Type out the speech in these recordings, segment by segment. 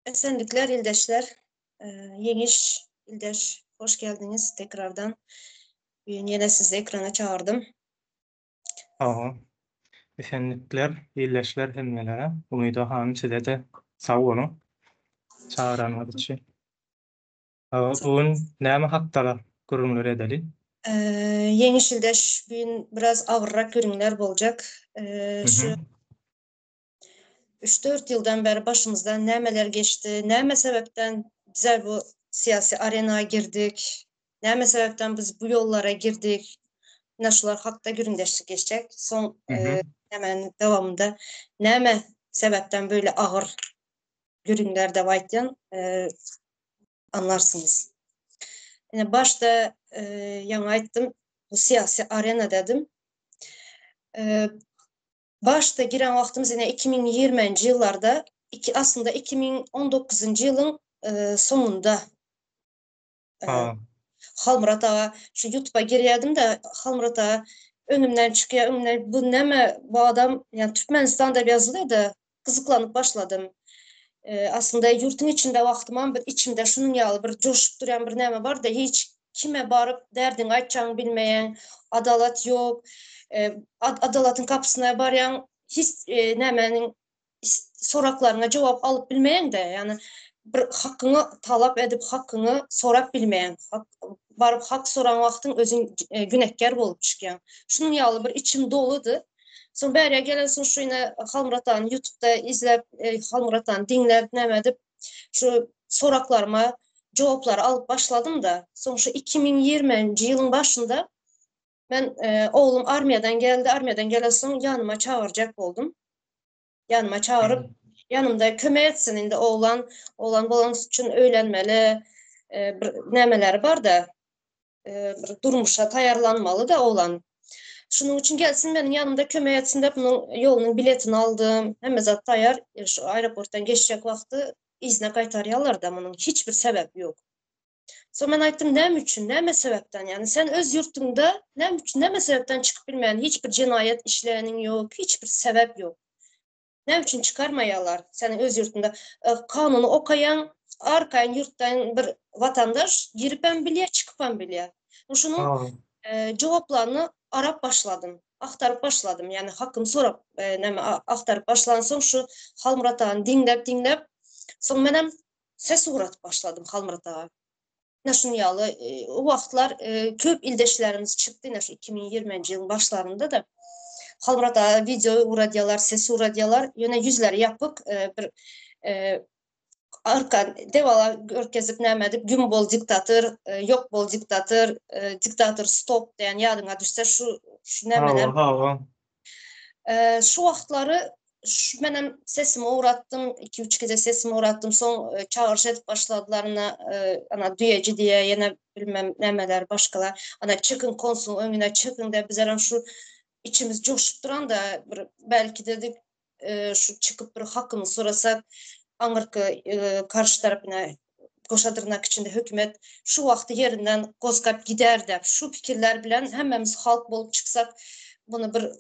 Esenlikler İldeşler. Yeniş İldeş, hoş geldiniz tekrardan. Yine sizi ekrana çağırdım. Aha, esenlikler, iyileşler hemmelere. Umyda hanım size de sağ olun. Çağıranlar için. Bugün näme hakdara gurulmalar edeli? Yeniş İldeş, bugün biraz ağırrak günler olacak. Hı Şu hı. 3-4 yıldan beri başımızdan nemeler geçti. Neme sebepten bize bu siyasi arenaya girdik. Neme sebepten biz bu yollara girdik. Naşular hakta gündeşlik geçecek. Son Hı hı. hemen devamında neme sebepten böyle ağır günler de baytyan anlarsınız. Yani başta yana aytdım bu siyasi arena dedim. Başta giren vaktimiz yine 2020 yıllarda aslında 2019 yılın sonunda Ha, Halmurat Ağa şu YouTube'a giriyordum da Halmurat Ağa önümden çıkıyor. Önümden bu neme bu adam yani Türkmenistan'da yazılıyor da kızıklanıp başladım. Aslında yurtun içinde vaktıman bir içimde şunun yalı bir coşup duran bir neme var da hiç kime barıp derdin açacağını bilmeyen adalet yok. Adalatın kapısına barayan hiç nemenin soraklarına cevap alıp bilmeyen de yani bir hakkını talap edip hakkını sorak bilmeyen barıp hak soran vaktin özün günehkar bolup çıkan. Şunun yalı bir içim doludu. Sonra beriye gelen son şu yine Halmurat'tan YouTube'da izlep Halmurat'tan dinlep nemedip şu soraklarıma cevapları alıp başladım da son şu 2020 yılın başında ben oğlum armiyadan geldi. Armiyadan gelen son yanıma çağıracak oldum. Yanıma çağırıp yanımda kömek etsin indi oğlan bolan için öğlenmeli nemeleri var da durmuşa tayarlanmalı da oğlan. Şunun için gelsin benim yanımda kömək etsin de bunun yolunun biletini aldım. Hem zat tayar şu aeroporttan geçecek vakti izne qaytaryalar da bunun hiçbir sebep yok. Sonra ben aytdım ne için, ne sebepten yani sen öz yurtunda ne için, ne sebepten çıkıp bilmeyen hiçbir cinayet işleyenin yok, hiçbir sebep yok. Ne için çıkarmayalar senin öz yurtunda kanunu okayan arkayan yurttan bir vatandaş girip ben biliye çıkıp ben biliye. Şunun ha, cevaplarını arap başladım. Aktarıp başladım. Yani hakkım sorup aktarıp başlansın şu Halmurat Ağa'nı dinlep son benim ses uğrat başladım Halmurat Ağa. Naşın yalı o vaxtlar köp ildeşlerimiz çıktı. Naş 2020 yılın başlarında da Halmurat Ağa video uğradyalar, ses uğradyalar yine yüzleri yapıp bir arka devala görkezip nämedip gün bol diktatör, yok bol diktatör, diktatör stop diyen yadına düşse şu nemeler. ha. Şu vaxtları benim sesimi uğrattım, 2-3 gece sesimi uğrattım. Son çağırış edip başladılarına ana düyeci diye yine bilmem nemeler başkalar. Ana çıkın konsul önüne çıkın da bize şu içimiz coşup duran da belki dedik şu çıkıp bir hakkımı sorasak Anırkı karşı tarafına koşadırnak içinde hükümet şu vakti yerinden kozgap gider de şu fikirler bilen hemmemiz halk bolup çıksak bunu bir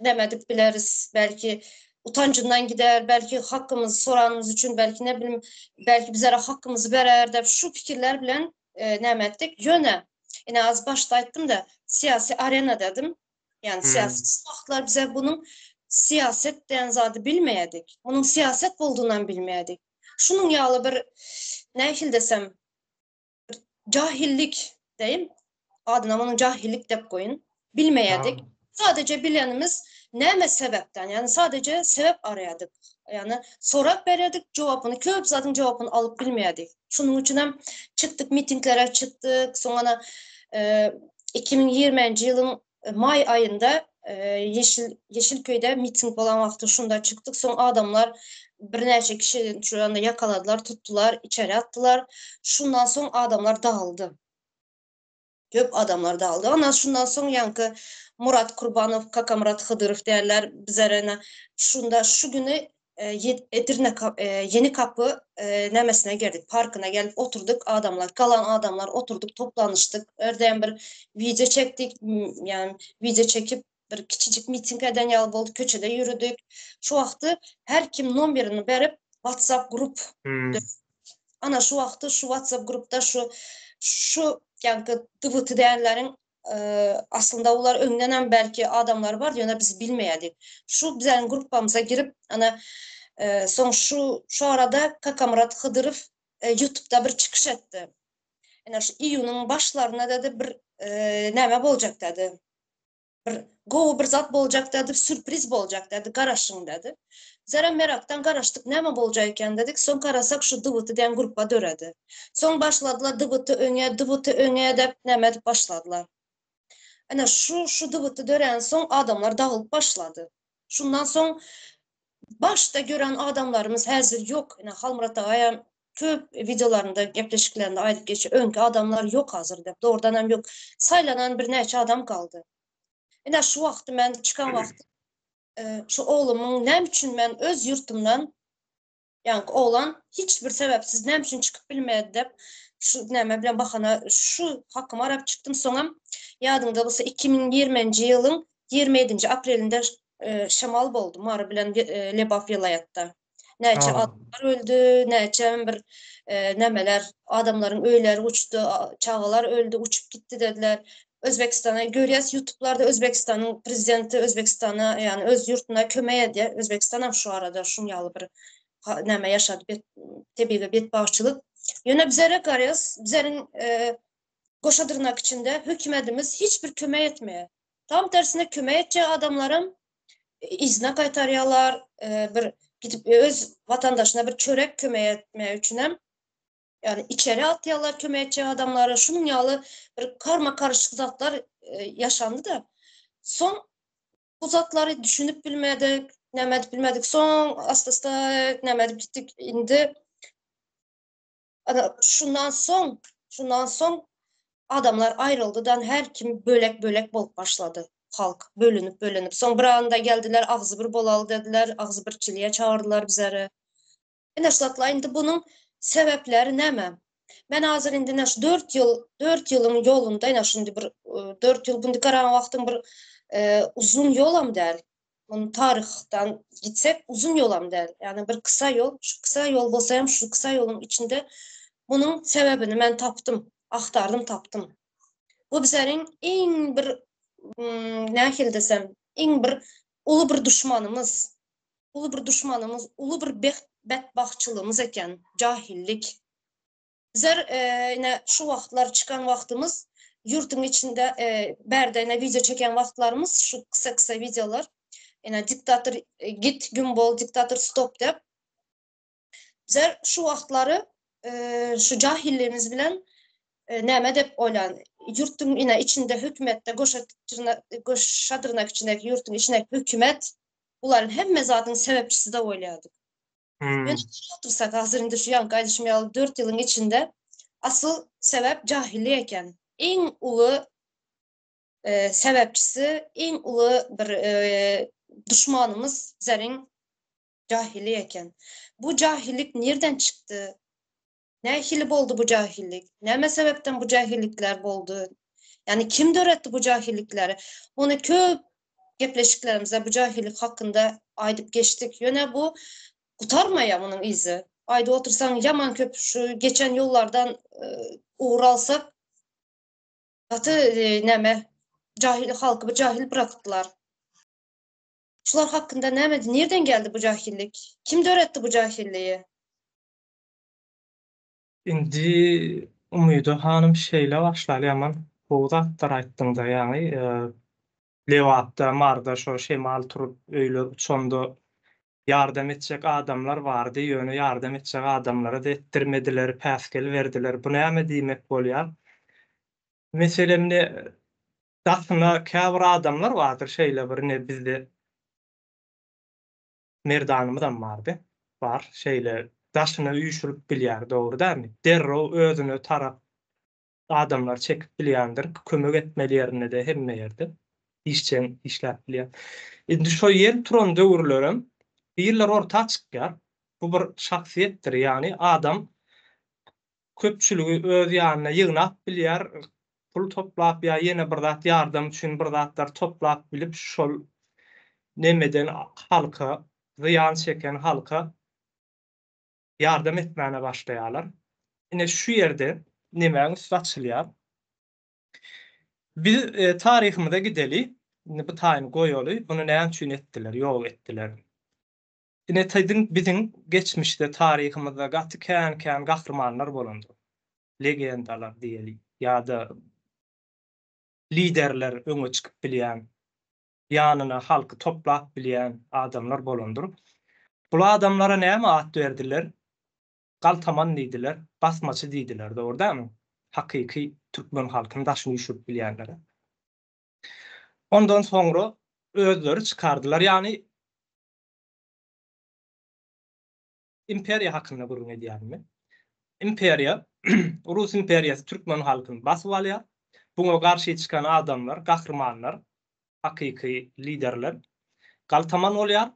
demedik bileriz. Belki utancından gider, belki hakkımızı soranımız için belki ne bileyim belki bize hakkımızı verer de şu fikirler bilen nemettik yöne. Yine az başta ayttım da siyasi arena dedim. Yani siyasi vaxtlar bize bunun siyaset diyen zadı bilmeyedik. Onun siyaset olduğundan bilmeyedik. Şunun yağlı bir ne desem cahillik deyim. Adına onun cahillik de koyun. Bilmeyedik. Sadece bilenimiz neme sebepten yani sadece sebep arayadık. Yani sorak veredik cevabını köp zaten cevabını alıp bilmeyedik. Şunun için hem çıktık mitinglere çıktık. Sonra 2020 yılın May ayında Yeşilköy'de miting olan vakti şunda çıktık. Son adamlar bir neçe kişi şu anda yakaladılar, tuttular, içeri attılar. Şundan sonra adamlar dağıldı. Köp adamlar dağıldı. Ondan şundan sonra yankı Murat Kurbanov, Kaka Murat Hıdırov derler bizlerine. Şunda şu günü Edirne Yeni Kapı nemesine girdik. Parkına gelip oturduk adamlar. Kalan adamlar oturduk toplanıştık. Ördeğin bir video çektik. Yani video çekip bir küçücük miting eden yal oldu. Köçede yürüdük. Şu vakti her kim numberini verip WhatsApp grup. Hmm. Ana şu wagtda şu WhatsApp grupda şu yani dıbıtı däýenleriň aslında ular öňden belki adamlar var ýöne biz bilmeýärdik. Şu biziň grupamyza girip ana soň şu arada Kakamurat Hıdırov YouTube'da bir çıkış etdi. Ene şu iýunyň başlaryna dedi bir näme boljak dedi. Bir gowy bir zat boljak dedi, sürpriz boljak dedi, garaşyň dedi. Zara merakdan garaşdyk, näme boljak eken dedik. Soň garasak şu dıbıtı diýen gruppa döredi. Soň başladylar dıbıtı öňe dep näme dip başladylar. Ana şu dıbıtı dören soň adamlar dagylyp başlady. Şundan soň başta gören adamlarımız häzir yok. Ene Halmurat agam köp videolarynda gepleşiklerinde aýdyp geçip öňki adamlar yok hazır dep. Doğrudan hem yok. Saylanan bir näçe adam kaldı. Ene şu wagty men çıkan wagty şu oğlumyň näme üçin men öz ýurtumdan yani oğlan hiçbir sebepsiz näme üçin çıkyp bilmedi dep şu näme bilen bahana şu hakkym arap çıktım soňam ýadymda bolsa 2020-nji ýylyň 27-nji aprelinde şamal boldy mara bilen Lebaf vilayatda. Näçe adamlar öldü, näçe bir nämeler adamlaryň öýleri uçdy, çağalar öldü, uçup gitdi dediler. Özbekistana görýäs YouTube'larda Özbekistanyň prezidenti Özbekistana yani öz ýurtuna kömek edýär. Özbekistan hem şu arada şunýaly bir näme ýaşady, tebiga betbaşçylyk. Ýöne bizlere garýas, bizleriň goşadyrnak içinde hökümetimiz hiçbir kömek etmeýär. Tam tersine kömek etjek adamlarym izne gaýtarýarlar, bir gidip öz vatandaşyna bir çörek kömek etmek üçin hem yani içeri atýarlar kömek etjek adamlara. Şunun ýaly bir karma karışyk zatlar yaşandy da. Soň bu zatları düşünüp bilmedik, näme dip bilmedik. Soň asta näme dip gitdik. Indi ana şundan soň adamlar aýryldydan her kim bölek bolup başlady. Halk bölünüp. Soň bir anda geldiler, agzy bir bolaly dediler, agzy birçiliğe çağırdılar bizleri. Ene şulatla indi bunun sebepleri näme? Men hazır indi 4 ýylyň ýolunda ene şundi bir 4 ýyl bundi garaň wagtyň bir uzun ýolam däl. Bunu taryhdan gitsek uzun ýolam däl. Yani bir kısa ýol, şu kısa ýol bolsa hem şu kısa ýoluň içinde bunun sebebini men tapdym, aktardım, tapdym. Bu bizleriň iň bir nähil desem, iň bir uly bir düşmanymız, uly bir bedbahçylygymız eken, jahillik. Bizler ine şu wagtlar çıkan wagtymız ýurtyň içinde berde ine video çeken wagtlarymız şu kısa videolar. Ine diktator git gün bol, diktator stop dep. Bizler şu wagtlary şu jahilligimiz bilen näme dep oýlan. Ýurtyň ine içinde hökümetde goşadyrnak içindeki ýurtyň içindeki hökümet buların hemme zatyň sebepçisi de oýladyk. Ben otursak hazır indi şu ýan gaýdyşmaýaly 4 ýylyň içinde asıl sebep jahillik eken. Iň uly sebepçisi, iň uly bir düşmanymız bizleriň jahillik eken. Bu jahillik nerden çıktı? Nähili boldu bu jahillik? Näme sebepden bu jahillikler boldu? Yani kim döretdi bu jahillikleri? Onu köp gepleşiklerimizde bu jahillik hakkında aýdyp geçtik. Ýöne bu gutarmaýar munyň izi. Aýda otursaň yaman köp şu geçen yollardan uğur alsak gaty näme jahil halky bir jahil bırakdylar. Şular hakkında näme, nerden geldi bu jahillik? Kim döretdi bu jahilliği? Indi Umydo hanym şeýle başlaly ýaman bu zatlar aýtdyňda ýani Lewatda marda şo şemal turup öýle uçanda yardım etjek adamlar bardy, ýöne yardım etjek adamlara da etdirmediler, päskel berdiler. Bu näme diýmek bolýar? Meselemde daşyna käbir adamlar bardyr şeýle bir ne bizde merdanymyzdan bardy. Bar şeýle daşyna üýşürip bilýär, dogry dämi? Derro özüne tarap adamlar çekip bilýändir, kömek etmeli ýerine de hemme ýerde işläp bilýär. Indi şo ýer turan döwürlerim birler orta çykýar. Bu bir şahsiýetdir, ýani adam köpçüligi öz ýanyna ýygnap bilýär, pul toplap ýa ýene bir zat ýardym üçin bir zatlar toplap bilip şol nemeden halka, ziyan çeken halka yardım etmäne başlaýarlar. Ine şu ýerde näme üstü biz tarihimizde gideli, bu taýyny goýaly, bunu näme üçin etdiler, ýok etdiler. Ine taýdyň biziň geçmişde tarihimizde gaty kän gahrmanlar bolandy. Legendalar diýeli ýa-da liderler öňe çykyp bilýän, ýanyna halky toplap bilýän adamlar bolandyr. Bu adamlara näme ad berdiler? Galtaman diýdiler, basmaçy diýdiler, dogry-dämi? Hakyky türkmen halkyny daşyny ýüşürip bilýänlere. Ondan soňra özleri çykardylar. Ýani imperiýa hakynda gurrun edýärmi? Imperiýa, Rus imperiýasy türkmen halkyny basyp alýar. Buňa garşy çykan adamlar, gahrmanlar, hakyky liderler galtaman bolýar.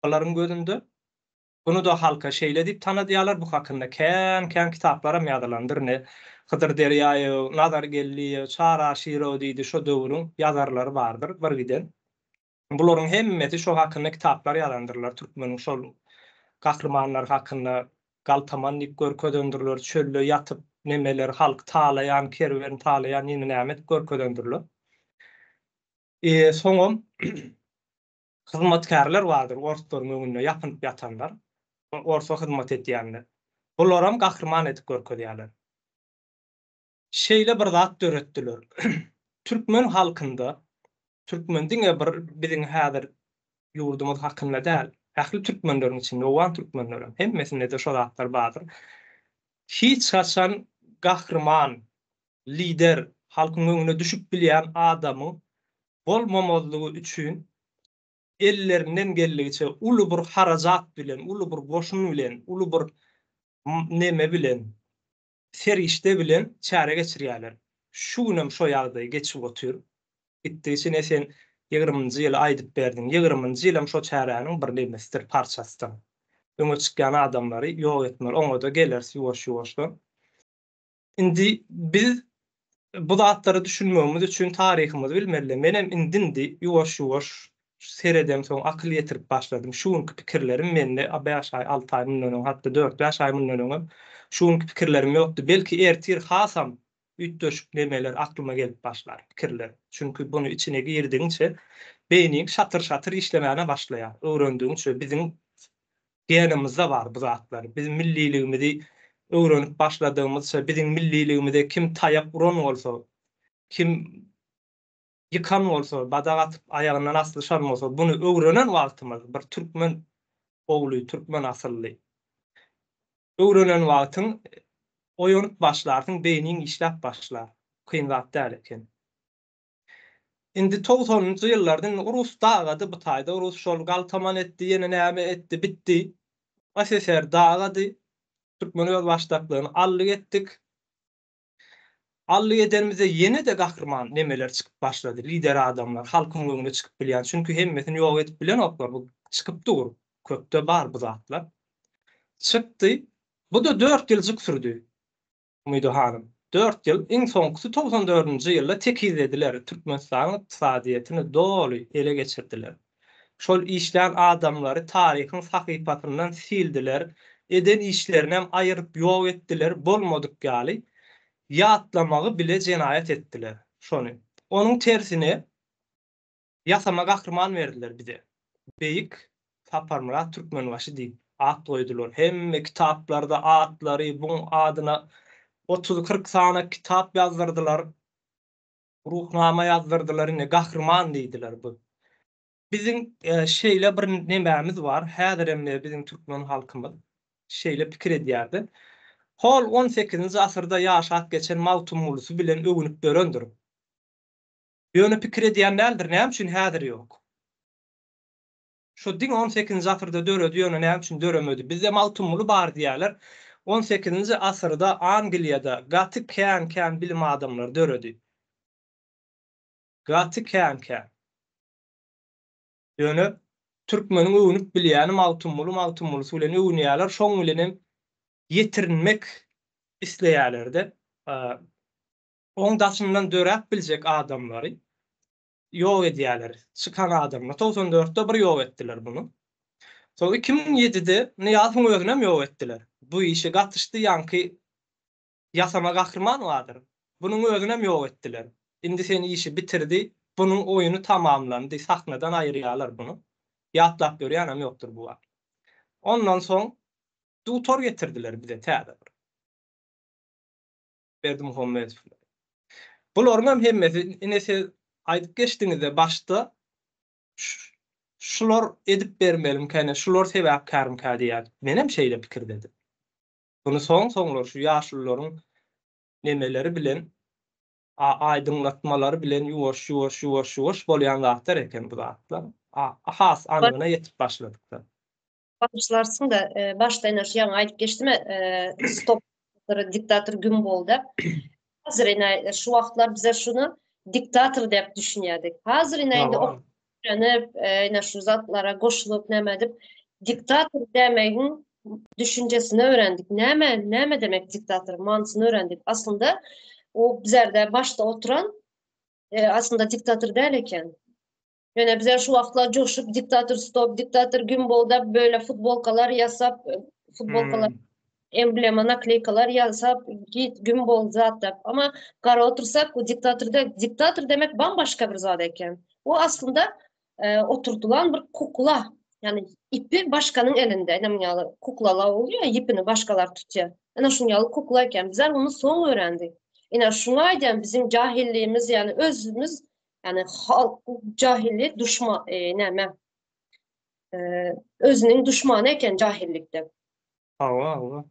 Olaryň gözünde bunu da halka şeýle diýip tanydýarlar. Bu hakynda kän kitaplara ýazylandyr. Ne Hydyr Derýaýew, Nazar Gelliýew, Çara Şirow diýdi şo döwrüň ýazarlary bardyr bir giden. Bularyň hemmeti şo hakynda kitaplar ýazandyrlar. Türkmeniň şol gahrmanlar hakynda galtaman diýip görkezlendirler. Çölle ýatyp nemeler halk talaýan, kerwen talaýan näme görkezlendirler. Soňam hyzmatkarlar bardyr, ortaryň öňünde ýapynyp ýatanlar. Orta hyzmat etýänler. Bularam gahrman edip görkezýärler. Şeýle bir zat döretdiler. Türkmen halkynda, Türkmen diňe bir biziň häzir ýurdumyz hakynda däl, ähli türkmenleriň içinde owan türkmenler hemmesinde de şo zatlar bardyr. Hiç haçan gahrman, lider, halkyň öňüne düşüp bilýän adamy bolmamazlygy üçin ellerinden geldigiçe uly bir harajat bilen, uly bir goşun bilen, uly bir neme bilen, serişde bilen çäre geçirýärler. Şu günem şo ýagdaý geçip otyr. Gitdiçin sen 20-njy ýyly aýdyp berdiň. 20-njy ýylym şo çäräniň bir nemesidir, parçasydyr. Öňe çykýan adamlary ýok etmeli, oňa da gelersi ýuwaş-ýuwaşdan. Indi biz bu zatları düşünmemiz üçin tarihimizi bilmeli. Menem indindi ýuwaş-ýuwaş seredem soň akyl ýetirip başladym. Şuňky pikirlerim mende 5 aý, 6 aý mundan hatda 4-5 aý mundan şuňky pikirlerim ýokdy. Belki ertir hasam üýtdöşüp nemeler aklyma gelip başlar pikirler. Çünkü bunu içine girdiňçe beýniň şatyr işlemäne başlaýar. Öwrendiňçe biziň genimizde var bu zatlar. Bizim milliligimizi öwrenip başladığımızsa, biziň milliligimizde kim taýap uran bolsa, kim yıkan bolsa, badak atyp ayagyndan aslyşan bolsa, bunu öwrenen wagtymyz bir türkmen ogly, türkmen asylly. Öwrenen wagtyň oýanyp başlarsyň, beýniň işläp başlar. Kyn zat däl eken. Indi 90-njy ýyllardan Rus dagady bu taýda, Rus şol galtaman etdi, ýene näme etdi, bitdi. SSR dagady, Türkmen öz başlaplygyny allyk etdik. Allyk edenimize ýene de gahrman nemeler çykyp başlady, lider adamlar, halkyň öňüne çykyp bilýän. Çünki hemmesini ýok edip bilen oklar, bu çykyp dur. Köpde bar bu zatlar. Çykdy. Bu da 4 ýyl sürdi. Umydy hanım. 4 ýyl, iň soňky 94-nji ýylda tekiz ediler. Türkmenistanyň ykdysadyýetyny doly ele geçirdiler. Şol işlän adamlary taryhyň sahypatyndan sildiler. Eden işlerinem aýyryp ýok etdiler. Bolmadyk gali ýatlamagy bile jenaýat etdiler. Şonu. Onuň tersine ýasama gahrman berdiler bize. Beýik Taparmurat Türkmenbaşy diýip ad goýdular. Hemme kitaplarda adlary bu adyna 30-40 sana kitap yazdırdılar. Ruhnama yazdırdılar. Ine gahrman diýdiler bu. Bizim şeýle bir nemämiz var. Häzir hem bizim türkmen halkymyz şeýle pikir edýärdi. Hol 18-nji asyrda ýaşap geçen Mawtum ulusy bilen öwünüp berendir. Ýöne pikir edýän nädir? Näme üçin häzir ýok? Şo diň 18-nji asyrda döredi, ýöne näme üçin döremedi? Bizde Mawtum uly bar diýerler. 18-nji asyrda Angliýada gaty kän bilim adamlary döredi. Gaty kän. Ýöne türkmeniň öwünüp bilýäni Mawtum ulusy bilen öwünýärler. Şoň bilen ýetirinmek isleýärler-de. Oň daşyndan dörep biljek adamlary ýok edýärler. Çykan adamlar 94-de bir ýok etdiler bunu. So 2007'de Niýazyň özünem ýok etdiler. Bu işe gatışdy ýanky ýasama gahryman vardyr. Bunuň özünem ýok etdiler. Indi sen işi bitirdi, bunuň oýuny tamamlandy, sahnadan aýyrýarlar bunu. Ýatlap görýänem ýokdur bu wagt. Ondan soň dutor getirdiler bize täze. Berdimuhammedow. Bularym hemmesi inese aýdyp geçdiňizde başda şular edip bermelim kene, şular sebäpkarym ka diýär. Menem şeýle pikir dedim. Bunu soňlar şu ýaşlylaryň nemeleri bilen aýdyňlatmalary bilen ýuwaş bolýan zatlar eken bu zatlar. Has anygyna ýetip başladyklar. Başlarsın da başta ene şu ýaňy aýdyp geçdime, stop diktator gün boldy. Hazır ene şu wagtlar bize şunu diktator dep düşünýärdik. Hazır ene ene şu zatlara goşulyp näme edip diktator demegiň düşünjesini öğrendik. Näme demek diktator manysyny öğrendik. Aslında o bizlerde başta oturan aslında diktator değil eken. Yani bizler şu wagtlar joşup diktator stop, diktator gün bolda böyle futbolkalar yasap, futbolkalar emblema nakleykalar yasap git gün bol zat dep. Ama gara otursak o diktator demek bambaşka bir zat eken. O aslında oturtulan bir kukla. Yani ipi başkanın elinde. Yani kuklalar oluyor ya, ipini başkalar tutuyor. Yani şunyalı kukla eken bizler onu son öğrendik. Yani şunayden bizim cahilliğimiz yani özümüz yani halk cahillik düşman näme özünün düşmanı eken cahillikde. Hawa.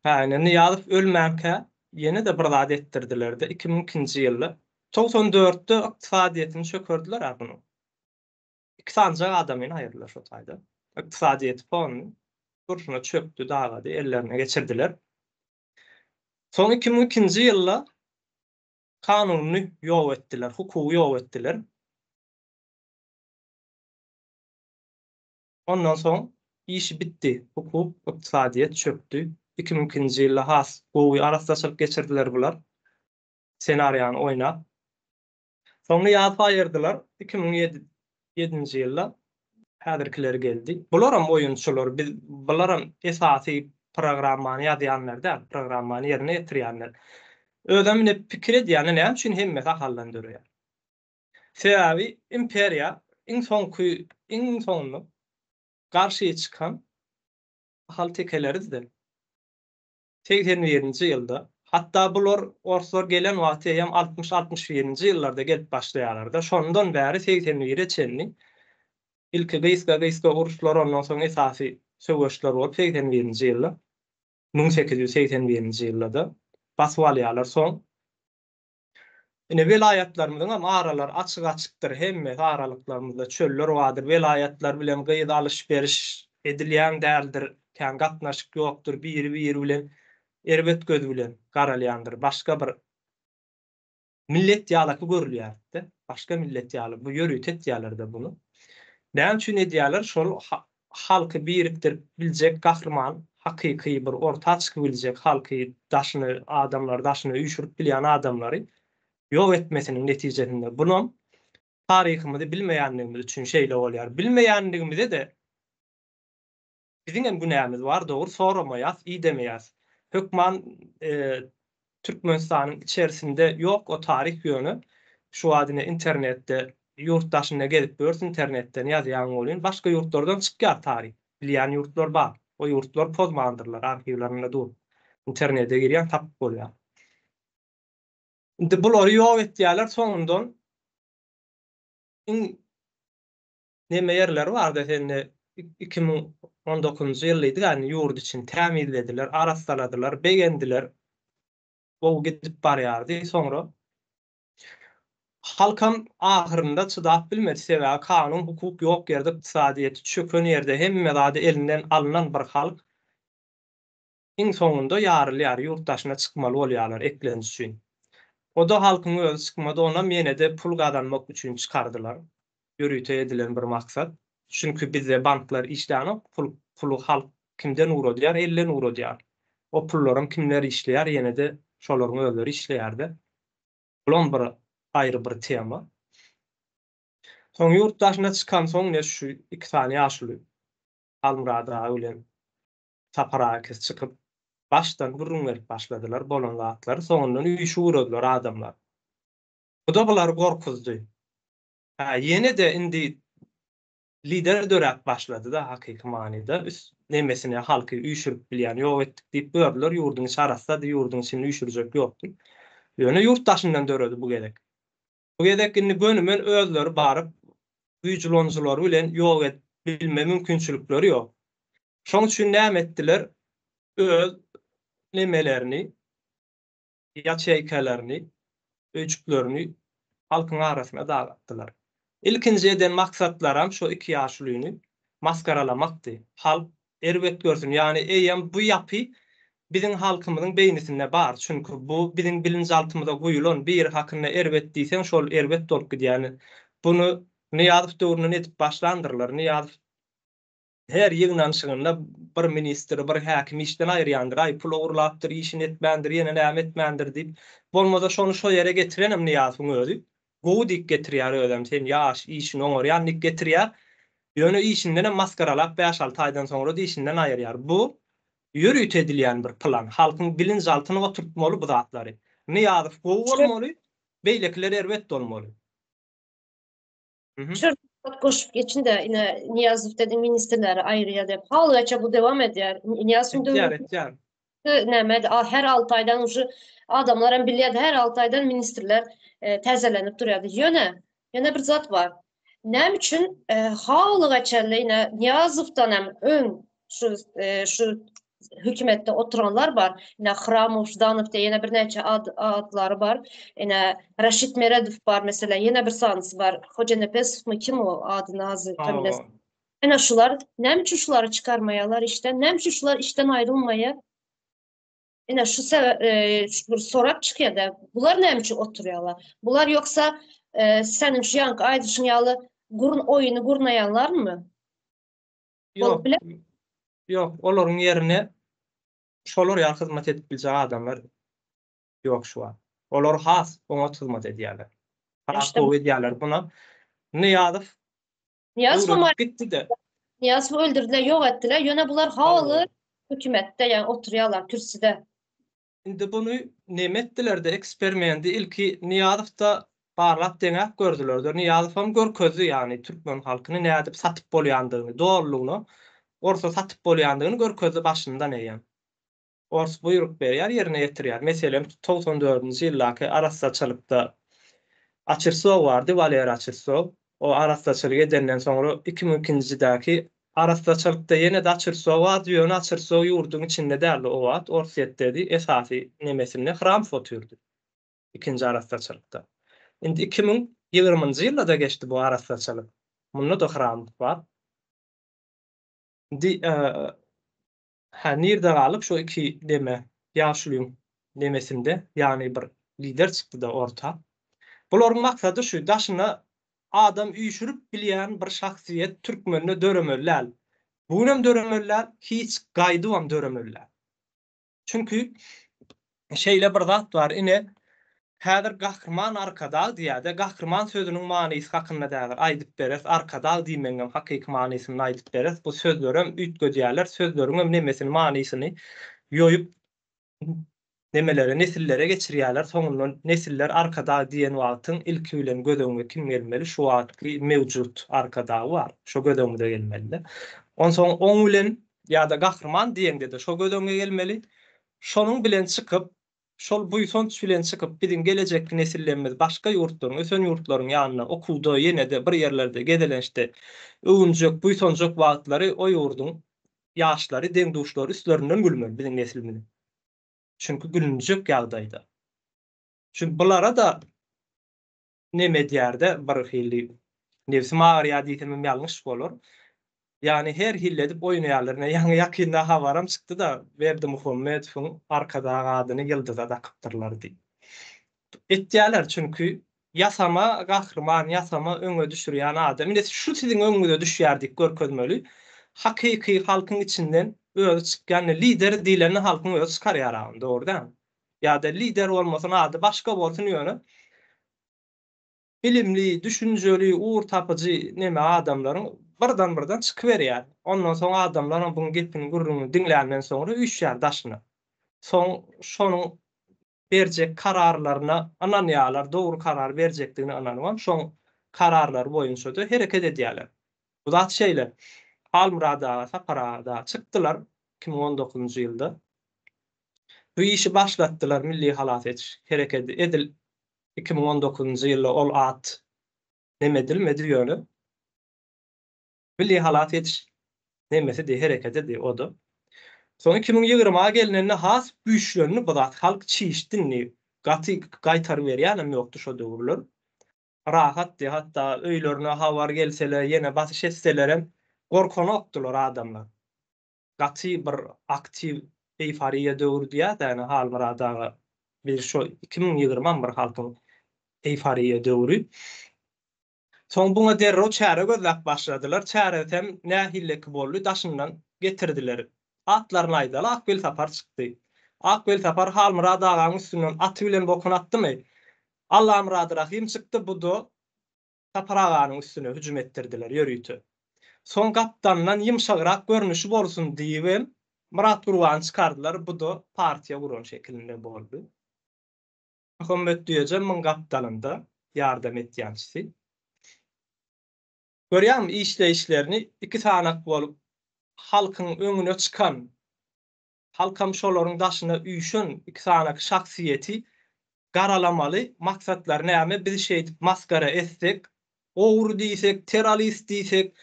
Yani Niýazyw ölmämkä ýene de bir zat etdirdiler de 2002-nji ýylda 94'de ykdysadyýetini çökerdiler bunu. İki sancak adamyny aýyrdylar şo taýda. Ykdysadyýet fon gurşuna çöktü, dagady, ellerine geçirdiler. Soň 2002-nji ýylda kanuny ýok etdiler, hukuky ýok etdiler. Ondan soň işi bitdi. Hukuk, ykdysadyýet çöktü. 2002-nji ýylda has gowy araşdyrmalar geçirdiler bular. Senariýany oýnap. Soň ýazyp aýyrdylar. 2007-nji ýylda häzirkiler geldi. Bularam oýunçylar, bularam esasy programmany ýazýanlar da, programmany ýerine ýetirýänler. Özüne pikir edýän näme üçin hemme hallandyrýar. Sebäbi imperiýa iň soňky garşy çykan hal tekeleridir. 81-nji ýylda hatta bular orsular gelen wagty hem 60-61-nji ýyllarda gelip başlaýarlar da. Şondan bäri 81-e çenli ilki gysga uruşlar ondan soň esasy söwüşler bolup 81-nji ýylda 1881-nji ýylda basyp alýarlar. Soň ine vilayatlarymyzyň hem aralar açyk-açykdyr. Hemme aralyklarymyzda çöller wadyr. Vilayatlar bilen gyýda alış-beriş edilýän däldir. Kän gatnaşyk ýokdur. Biri bilen erbet göz bilen garalýandyr. Başga bir millet ýaly görülýärdi. Başga millet ýaly bu ýörüt etýärler bunu. Näme üçin edýärler? Şol halky birikdirip biljek gahryman, hakyky bir orta çykyp biljek halky daşyny adamlar daşyny üýşürip bilýän adamlary ýok etmesiniň netijesinde. Bunun taryhymyzy bilmeýänligimiz üçin şeýle bolýar. Bilmeýänligimizde de biziň hem günämiz bar, dogry soramaýas, iýdemeýäs. Hökman Türkmenistanyň içerisinde ýok o tarih ýöne. Şu adine internetde yurtdaşyna gelip görs internetten ýazýan bolýan, başga ýurtlardan çykýar tarih. Bilýän ýurtlar bar. O ýurtlar pozmandyrlar, arhivlerinde dur. Internete girýän tapyp bolýar. Indi bulary ýok etýärler soňundan näme ýerler bardy sende 2019-njy ýyldy ýani ýurt için täminlediler, arastaladylar, begendiler. O gidip barýardy. Soňra halkam ahyrynda çydap bilmedi sebäbi kanun, hukuk ýok ýerde ykdysadyýet çöken ýerde hemme zady elinden alynan bir halk iň soňunda ýarylýar, ýurtdaşyna çykmaly bolýarlar eklenç üçin. O da halkyň özü çykmady, ona menede pul gazanmak üçin çykardylar. Ýörüte edilen bir maksat. Çünkü bizde banklar işlänip pulu halk kimden uradýar? Elden uradýar. O pullarym kimler işleýär? Ýene de şolaryň özleri işleýärdi. Bulan bir ayrı bir tema. Soň ýurtdaşyna çykan soň ne şu iki tane ýaşly Almurada ölen sapara kes çıkıp baştan gurrun verip başladılar bolan zatları soňundan üýüşi guradylar adamlar. Bu da bular gorkuzdy. Ha ýene de indi lider dörät başlady da hakyky manyda üst nemesine halky üýşürip bilýän ýok etdik diýip böwürler ýurdun çarasda ýurdun içini üýşürjek ýokdy. Ýöne ýurtdaşyndan döredi bu gedek. Bu gedek indi gönümen özleri baryp güýjlonjulary bilen ýok et bilme mümkinçilikleri ýok. Şoň üçin näme etdiler? Öz nemelerini, ýaçaýkalaryny, öýçüklerini halkyň arasyna dağıtdylar. İlkinji eden maksatlaram şu iki ýaşlygyny maskaralamakdy. Halk erbet görsün. Ýani eýem bu ýapy biziň halkymyzyň beýnisinde bar. Çünki bu biziň bilinjaltymyza goýulan bir hakyna erbet diýsen şol erbet bolup gidýär. Bunu Niýazow döwründen etip başlandyrlar. Niýazow her ýygnanşygynda bir ministr, bir häkim işden aýrýandyr, ay pul ogurlapdyr, işini etmändir, ýene näme etmändir diýip bolmasa şonu şo ýere getirenem Niýazowyň özü. Gowy dik getirýär ödem sen ýaş işini oňor ýanlyk getirýär. Ýöne işinden maskaralap 5-6 aýdan soňra da işinden aýrýar. Bu ýürüt edilýän bir plan. Halkyň bilinjaltyny oturtmaly bu zatlary. Niýazow gowy bolmaly, beýlekler erbet bolmaly. Şöyle koşup geçin de yine Niyazi dediğim ministerleri ayrıya da halgaça bu devam eder. Niyazi'nin dövrü näme her 6 aydan ucu adamlar hem bilýärdi her 6 aydan ministerler täzelenip durýardy. Ýöne bir zat var. Näme üçin halgaça yine Niyazowdan hem öň şu hükümette oturanlar var. Yine Hramov, Jdanov diye yine bir neçe adları var. Yine Raşit Meredov var mesela. Yine bir sanısı var. Hoca Nepesov mu kim o adını hazır kamilesi. Yine şular. Nem şuları çıkarmayalar işten. Nem şular işten ayrılmaya. Yine şu sorak çıkıyor da. Bunlar nem oturuyorlar. Bunlar yoksa senin şu yankı aydışın yalı oyunu gurnayanlar mı? Yok. Yok, olaryň ýerine şolar ýa hyzmat edip biljek adamlar ýok şu an. Olar has oňa hyzmat edýärler. Has gowy edýärler buna. Niýazow gitdi de. Niýazow öldürdiler, ýok etdiler. Ýöne bular haly hökümetde, ýani oturýarlar kürsüde. Indi bunu näme etdiler-de eksperimenti ilki Niýazowda barlap deňäp gördüler. Niýazow hem görkezdi, ýani türkmen halkyny nädip satyp bolýandygyny, dogrulygyny orsa satyp bolýandygyny görkezdi başyndan eýen. Ors buyruk berýär, ýerine ýetirýär. Meselem 94-nji ýyllaky Arassaçylykda Açyrsow bardy, Valer Açyrsow. O Arassaçylyk edenden soňra 2002-nji Arassaçylykda ýene de Açyrsow bar, ýöne Açyrsow ýurdun içinde däl o wagt Orsiýetde esasy nemesini Hramov oturdy. Ikinji Arassaçylykda. Indi 2020-njy ýylda geçdi bu Arassaçylyk. Munda da Hramov bar. Nirde galyp şu iki deme ýaşlyň nemesinde ýani bir lider çykdy da orta. Bularyň maksady şu daşyna adam üýşürip bilýän bir şahsiýet türkmenine döremelläl. Bunem döremelläl hiç gaýdywam döremelläl. Çünki şeýle bir zat bar ine häzir gahrman arkada diýär-de gahrman sözüniň manysy hakynda däler. Aýdyp beres arkada diýmengem hakyky manysyny aýdyp beres. Bu sözlerem üýtgödýärler. Sözleriň nemesini manysyny ýoýup nemelere nesillere geçirýärler. Soňundan nesiller arkada diýen wagtyň ilki bilen gödöňe kim gelmeli? Şu wagtky mewjud arkada bar. Şo gödöňde gelmeli. Onsoň oň bilen ýa-da gahrman diýende de şo gödöňe gelmeli. Şonuň bilen çykyp şol buýsonç bilen çykyp biziň gelecekki nesillerimiz başga ýurtlaryň, ösen ýurtlaryň ýanyna okuwda ýene de bir ýerlerde gedelenişde öwünjek, buýsonjak wagtlary o ýurdun ýaşlary, deňduşlary üstlerinden gülmeli biziň nesilimiz. Çünki gülünjek ýagdaýda. Çünki bulara da neme diýär-de bir hili nefsi maýar diýsem ýalňyş bolar. Yani her hilledip oynaýarlar. Ýa-ni ýakynda habaram çykdy da Berdi Muhammedowyň arkada adyny ýyldyza takypdyrlar diýip. Etdiýärler çünki ýasama gahrman, ýasama öňe düşürýän adam. Indi şu siziň öňüňize düşýärdik görkezmeli. Hakyky halkyň içinden öňe çykýan lider diýileni halkyň öňe çykarýar, dogruda. Ýa-da lider bolmasyn ady başga bolsun ýöne. Bilimli, düşünjeli, uğur tapıcı neme adamların birdan çıkıverýär. Ondan soň adamlar buň gepini gurruny diňländen soňra üýşýär daşyna. Soň şonuň berjek kararlaryna ananýarlar, dogry karar berjekdigine ananýar. Şoň kararlar boýunça da hereket edýärler. Bu zat şeýle Almyrada, Saparada çykdylar 2019-njy ýylda. Bu işi başlatdylar Milli Halat Etiş Hereketi edil 2019-njy ýylda ol at nemedilmedi ýöne. Milli Halat Etiş nemesi de hereket edi odu. Soň 2020-a gelinende has güýçlerini bu zat halk çiğişdinni gaty gaýtar berýärmi ýokdy şo döwürler. Rahatdy, hatta öýlerine hawar gelseler, ýene basyş etseler hem gorkanokdylar adamlar. Gaty bir aktiv eýfariýa döwür diýär-de, Almyradaga bir şo 2020 bir halkyň eýfariýa döwürü. Soň buňa derrew çäre gözläp başladylar. Çäre hem nähilleki boldy, daşyndan getirdiler. Atlaryny aýdaly Akbel Sapar çykdy. Akbel Sapar Almyradagyň üstünden aty bilen bokun atdymy? Allah'ım Rahim Rahim çykdy, budu Sapar aganyň üstüne hüjüm etdirdiler, ýörüýtü. Soň gapdandan ýymşagyrak görnüşi bolsun diýip Murat Gurban çykardylar, budu partiýa guran şeklinde boldy. Hökümet diýejem men gapdanynda ýardam etýänçisi. Görýärmi işleýişlerini iki sanak bolup halkyň öňüne çykan, halkam şolaryň daşyna üýşün iki sanak şahsiýeti garalamaly maksatlar näme? Biz şeýdip maskara etsek, owru diýsek, terrorist diýsek,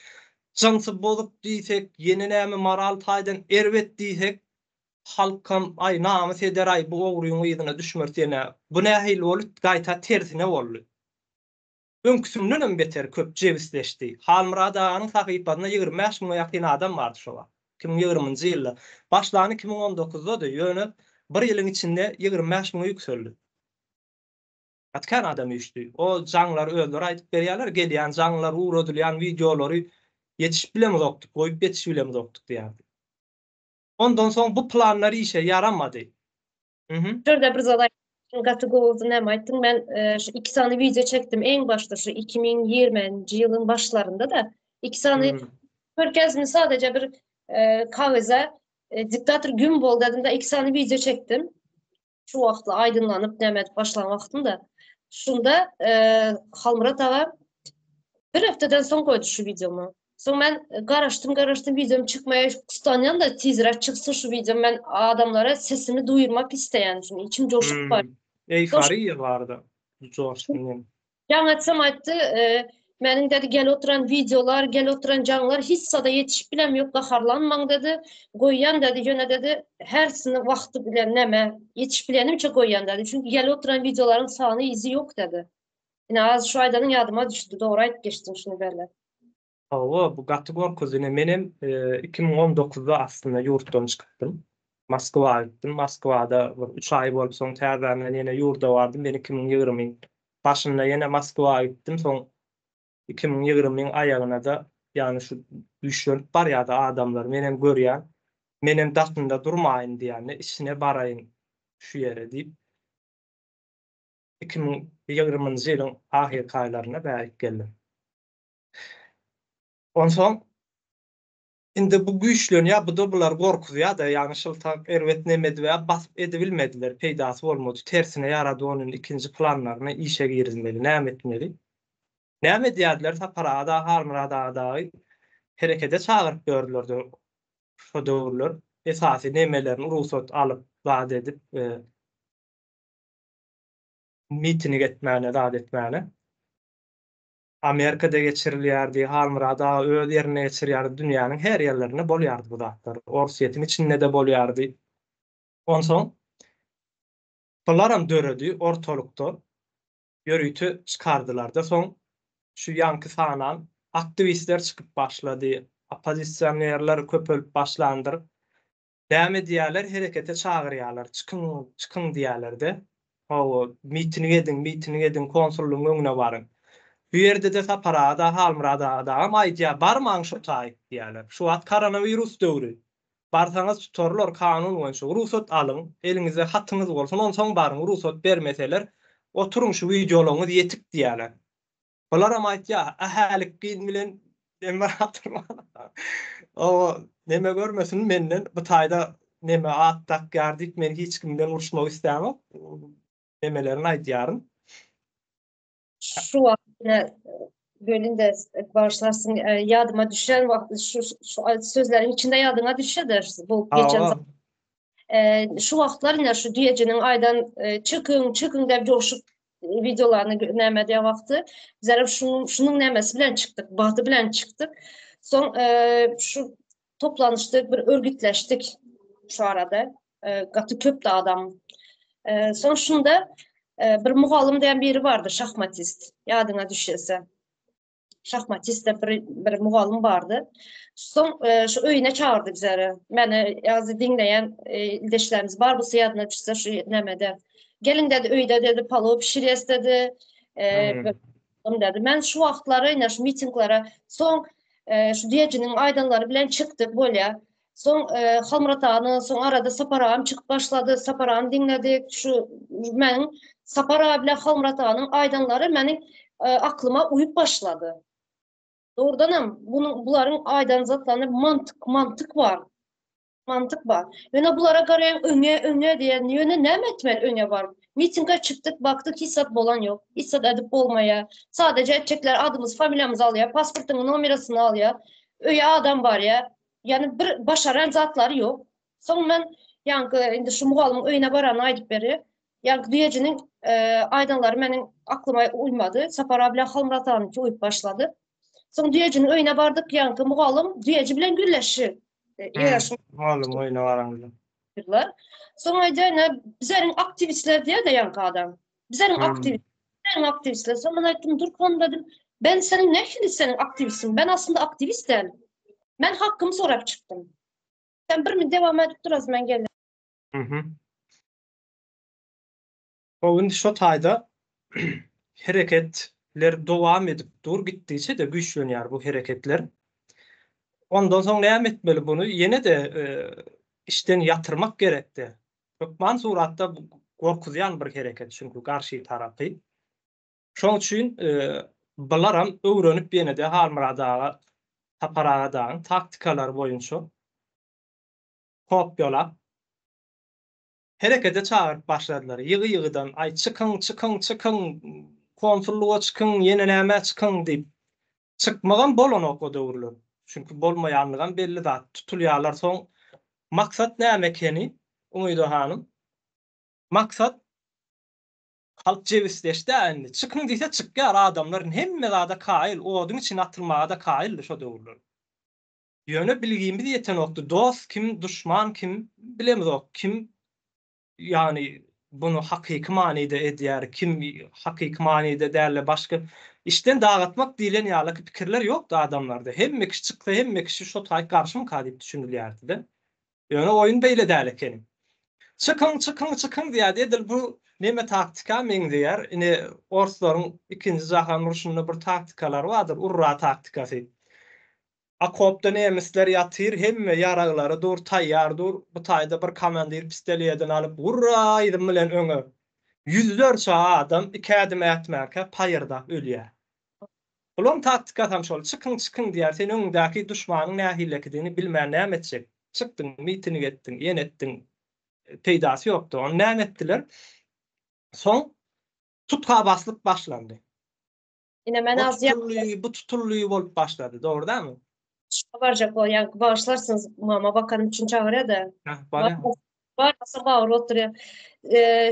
jansy bolup diýsek, ýene näme moral taýdan erwet diýsek, halkam ay namys eder, ay bu owruýyň ýygyna düşmersene. Bu nähili bolup gaýta tersine boldy. Öňküsünden beter köp jebisleşdi. Almyradagyň sahypasyna 25 000 ýakyn adam bardy şowa. 2020-njy ýylda. Başlany 2019-da ýöne bir ýylyň içinde 25 000 ýükseldi. Atkan adam üýtdi. O jaňlar öldür aýdyp berýärler, gelýän jaňlar uğradylýan videolary ýetişip bilemez okdyk, goýup ýetişip bilemez okdyk diýärdi. Ondan soň bu planlar işe yaramady. Şurada bir zalay gaty gowuldy näme aýtdyň men şu 2 sany video çekdim en başda şu 2020-nji ýylyň başlarında da 2 sany herkesmi sadece bir kagaza diktator gün bol dedimde 2 sany video çektim. Şu wagtla aydınlanyp nämet başlan wagtynda şunda Halmurat aga bir haftadan soň goýdy şu videomu. Soň men garaşdym videom çykmaýa ustanýan da tezrek çyksa şu videom, men adamlara sesimi duýurmak isteýän üçin içim joşup bar. Eýfariýa bardy. Joşdum. Ýa atsam aýtdy, meniň dedi gel oturan videolar, gel oturan jaňlar hissada ýetişip bilem ýok, gaharlanmaň dedi. Goýýan dedi, ýöne dedi, hersini wagty bilen näme ýetişip bilenimçe goýýan dedi. Çünki gel oturan videolaryň sany izi ýok dedi. Ine az şu aýdanyň ýadyma düşdi, dogry aýdyp geçdim şunu berler. Bu gaty gorkuzyny menem 2019-da aslında ýurtdan çykdym. Moskwaga gitdim. Moskwada 3 ay bolup soň täzeden ýene ýurda bardym. Men 2020 başynda ýene Moskwaga gitdim. Soň 2020 aýagyna da ýani şu düşüp bar ýa-da adamlar menem görýän, menem daşynda durmaýyn diýäni, işine baraýyn şu ýere diýip 2020-njy ýylyň ahirki aýlaryna bärik geldim. Onsoň indi bu güýçlenýär, bu da bular gorkuzýar da, ýani şyltak erwet nemedi we basyp edebilmediler, peýdasy bolmady. Tersine ýarady onuň ikinji planlaryna işe girizmeli, näme etmeli? Näme diýerler? Saparada, Almyrada herekete çagyryp berdiler. Şo döwürler esasy nemelerini ruhsat alyp wagt edip miting etmäne, wagt etmäne. Amerikada geçirilýärdi, Almyrada öz ýerine geçirilýärdi, dünýäniň her ýerlerine bolýardy bu zatlar. Orsiýetiň içinde de bolýardy. Onsoň bularam döredi ortalykda ýörüýtü çykardylar-da. Soň şu ýanky sanan aktivistler çykyp başlady, opozisiýonерler köpelip başlandyr. Näme diýerler? Herekete çagyrýarlar, çykyn, çykyn diýerler-de. O miting edin, konsullugyň öňüne baryn. Bu ýerde de Saparada, Almyrada aýdýar, barmaň şu taýyp diýerler. Şu wagt koronavirus döwri. Barsaňyz tutarlar kanun boýunça ruhsat alyň, eliňizde hatyňyz bolsun, onsoň baryň, ruhsat bermeseler, oturuň şu videolaryňyzy ýetip diýerler. Bular aýdýar, ähälik bilen Deme hatırlamam. O neme görmesin menden bu tayda neme attak gardik men hiç kimden uçmak istemem. Nemelerini aýdýarym. Şu vaktine bölünde bağışlarsın yadıma düşen vakti şu sözlerin içinde yadıma düşedir bu geçen Awa. şu vaxtlar yine şu diyecinin aydan çıkın dep coşup videolarını näme vaxtı bizler şunun nämesi bilen çıktık, batı bilen çıktık. Son şu toplanıştık, bir örgütleştik şu arada. Gatı köp adam. Son şunda bir mugallim diyen biri vardı, şahmatist. Yadına düşese. Şahmatist de bir mugallim vardı. Son şu öyüne çağırdı bizleri. Məni yazı dinleyen ildeşlerimiz var. Bu seyadına düşse şu nemede. Gelin dedi, öyde dedi, palo pişiriyes dedi. Dedi. Ben şu vaxtlara, yine şu mitinglara, son şu diyecinin aydanları bilen çıktık böyle. Son Halmurat ağanın, son arada Sapar ağam çıkıp başladı. Sapar ağanı dinledik. Şu mənim Sapar ağa bilen Halmurat ağanın aydanları mənim aklıma uyup başladı. Doğrudanım. Bunların aydan zatlarında mantık var. Mantık var. Yine bunlara garayan öne diye yöne ne etmen öne var. Mitinge çıktık baktık hissat bolan yok. Hissat edip olmaya. Sadece edecekler adımız, familyamız al ya. Pasportunun numarasını al ya. Öyle adam var ya. Yani bir başaran zatları yok. Son ben yani indi şu muhalımın öyüne baran aydıp beri. Yani diyecinin aydanları benim aklıma uymadı. Sapar abiyle Halmurat ağanınki uyup başladı. Son diyecinin öyüne bardık yankı muhalım diyeci bilen gülleşi. Malum oyna warangyzy. Yapıyorlar. Sonra da bizlerin aktivistler diye de yankı adam. Bizlerin aktivistler. Sonra ben aytdım dur konu dedim. Ben senin ne şimdi senin aktivistsin? Ben aslında aktivist değilim. Ben hakkımı sorarak çıktım. Sen bir mi devam edip duraz ben geldim. O indi şu taýda hereketler dowam edip dur gitdiçe de güýçlenýär bu hereketler. Ondan soň näme etmeli bunu? Ýene de işten yatırmak gerekdi. Köpman suratda gorkuzýan bir hereket çünkü garşy tarapy. Şoň üçin bularam öwrenip ýene de Halmurat ağa, Sapar ağadan taktikalary boýunça kopýalap herekete çağırıp başladılar. Yığı-yığıdan ay çıkın, konsulluğa çıkın, ýene näme çıkın diýip çıkmagan bolan o döwürler. Çünkü bolmaýanlygan belli zat. Tutulýarlar soň maksat näme ekeni? Umydo hanım. Maksat halk jewisleşdi indi. Çıkın diýse çykýar adamlaryň hemme zada kail, oduň içine atylmaga da kail şo döwürler. Ýöne bilgimiz ýetenokdy. Dost kim, düşman kim bilemizok. Kim yani bunu hakyky manyda edýär, kim hakyky manyda däle başga işten dagatmak diýilen ýaly pikirler ýokdy adamlarda. Hemme kişi çykdy, hemme kişi şo taý garşym kadyp düşünülýärdi-de. Ýöne oýun beýle däl ekeni. Çıkın diýär edil bu näme taktika meň diýär. Ine orslaryň 2-nji jahan uruşunda bir taktikalar vardyr, urra taktikasy. Akopda nemisler yatyr, hemme ýaraglary dur taýýardyr. Bu taýda bir komandir pistoleden alyp urra ýdym bilen öňe. 104 adam 2 adım ätmäke paýyrda ölýär. Ulan taktika tam şol çıkın diýär, sen öňündäki düşmanyň nähilekini bilmän näme etjek. Çykdyň, mitini getdiň, ýenetdiň. Peýdasy ýokdy. Onu näme etdiler? Soň tutka baslyp başlandy. Yine men az bu tutulýy bolup başlady, dogry-dämi? Barjak o yani bağışlarsınız mama bakanım için çağırıyor da. Varsa bağır oturuyor.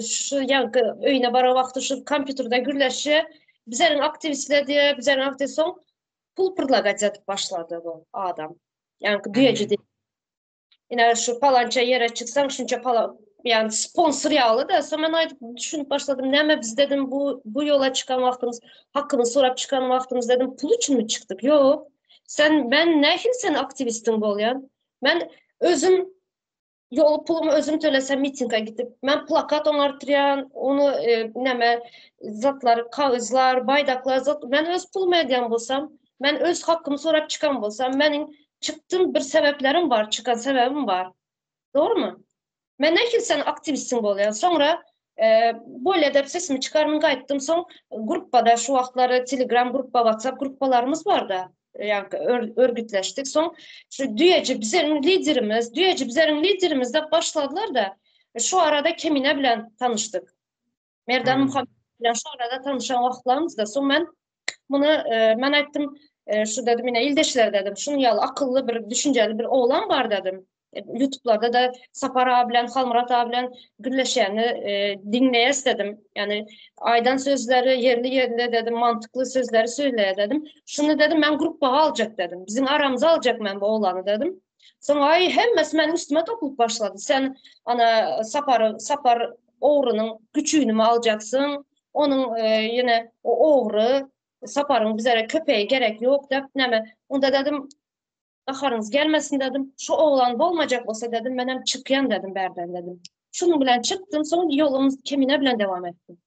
Şu yankı öyüne bara vakti şu kompüterda gürleşi bizlerin aktivistler diye bizlerin aktivist son pul pırlagacak başladı bu adam. Yankı duyacı değil. Yine şu palanca yere çıksan şunca pala yani sponsor yağlı da sonra ben düşünüp başladım. Neme biz dedim bu yola çıkan vaktimiz hakkımı sorup çıkan vaktimiz dedim pul için mi çıktık? Yok. Ben sen aktivistin bolyan. Ben özüm yol pulumu özüm tölesem mitinga gidip ben plakat onartıryan onu neme zatlar, kağızlar, baydaklar ben öz pulumu edýän bolsam, ben öz hakkımı sorup çıkan bolsam, benim çıktığım bir sebeplerim var, çıkan sebebim var. Doğru mu? Ben sen aktivistin bolyan. Sonra böyle de sesimi çıkarmın gaytdım. Son gruppada şu vaxtları Telegram gruppa, WhatsApp gruppalarımız var da. yani örgütleştik. Son şu düyeci bizim liderimiz de başladılar da şu arada Kemine bilen tanıştık. Merdan Hmm. Muhammed bilen şu arada tanışan vaxtlarımızda son ben bunu ben ettim şu dedim yine ildeşler dedim. Şunun yalı akıllı bir düşünceli bir oğlan var dedim. YouTube'larda da Sapar abilen, Halmurat abilen gülleşeni dinleyes dedim. Yani aydan sözleri yerli dedim, mantıklı sözleri söyleye dedim. Şunu dedim ben grup bağı alacak dedim. Bizim aramıza alacak ben bu oğlanı dedim. Sonra ay hemmesi benim üstüme toplup başladı. Sen ana Sapar oğrunun güçünü mü alacaksın? Onun yine o oğru Sapar'ın bizlere köpeği gerek yok da neme. Onda dedim Akarınız gelmesin dedim. Şu oğlan olmayacak olsa dedim. Ben hem çıkıyan dedim berden dedim. Şunu bilen çıktım. Sonra yolumuz Kemine bilen devam ettim.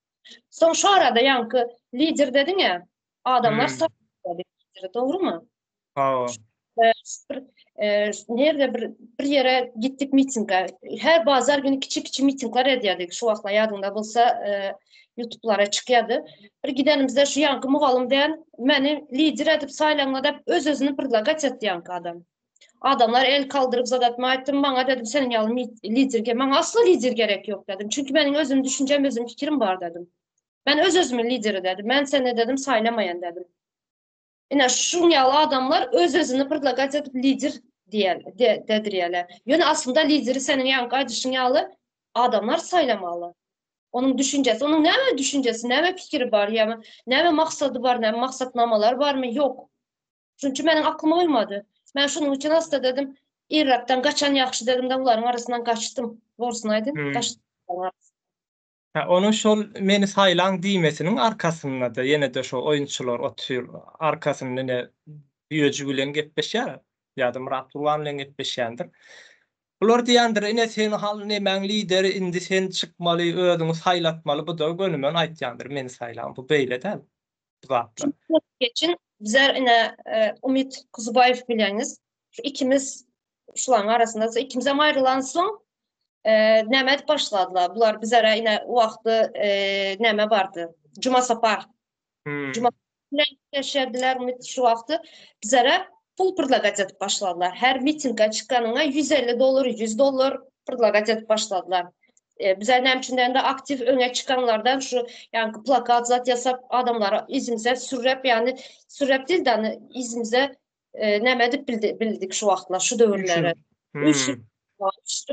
Son şu arada yankı lider dedin ya. Adamlar Hmm. sapır lideri. Doğru mu? Ha. Bir, nerede bir yere gittik mitinge. Her bazar günü küçük mitingler ediyorduk. Şu vakla yadında bulsa YouTube'lara çıkıyordu. Bir gidenimizde şu yankı muğalım diyen beni lider edip saylanla öz özünü pırlagat etti yankı adam. Adamlar el kaldırıp zadatma ettim bana dedim senin yalın lider gerek. Bana asla lider gerek yok dedim. Çünkü benim özüm düşüncem özüm fikrim var dedim. Ben öz özümün lideri dedim. Ben seni dedim saylamayan dedim. Yine şunyalı adamlar öz özünü pırtlakat edip lider dediriyələr. Yani aslında lideri senin yan qaydaşınyalı adamlar saylamalı. Onun düşüncesi, onun ne düşüncesi, ne fikri var, yani ne maksadı var, ne maksatnamalar var mı? Yok. Çünkü benim aklıma uymadı. Ben şunun için hasta dedim. Irak'tan kaçan yaxşı dedim de bunların arasından kaçtım. Borsunaydın, Hmm. kaçtım. Ha, onun şol meni saylan diýmesiniň arkasynda da ýene de şo oýunçular otur arkasynda ne ýöjü bilen gepleşýär. Ýa-da Murat Turgan bilen gepleşýändir. Bular diýändir, ine sen hal nemäň lideri indi sen çykmaly, özüňi saylatmaly, bu da gönümen aýtýandyr, meni saylan. Bu beýle däl. Bu zatlar. Çünkü geçin bizler yine Umit Kuzubayev bileniz. Şu ikimiz şuların arasında ikimize ayrılan son Nemet başladılar. Bunlar bizlere yine o vaxtı Neme vardı. Cuma Sapar. Hmm. Cuma yaşadılar Umit şu vaxtı bizlere pul pırlagać edip başladılar. Her mitinga çıkanına $150, $100 pırlagać edip başladılar. Bizler nemçinden de aktif öne çıkanlardan şu yani plakat zat yasap adamlara izimize sürrep yani sürrep değil de hani izimize nemedip bildik şu vaxtlar şu dövrlere. Üç Hmm.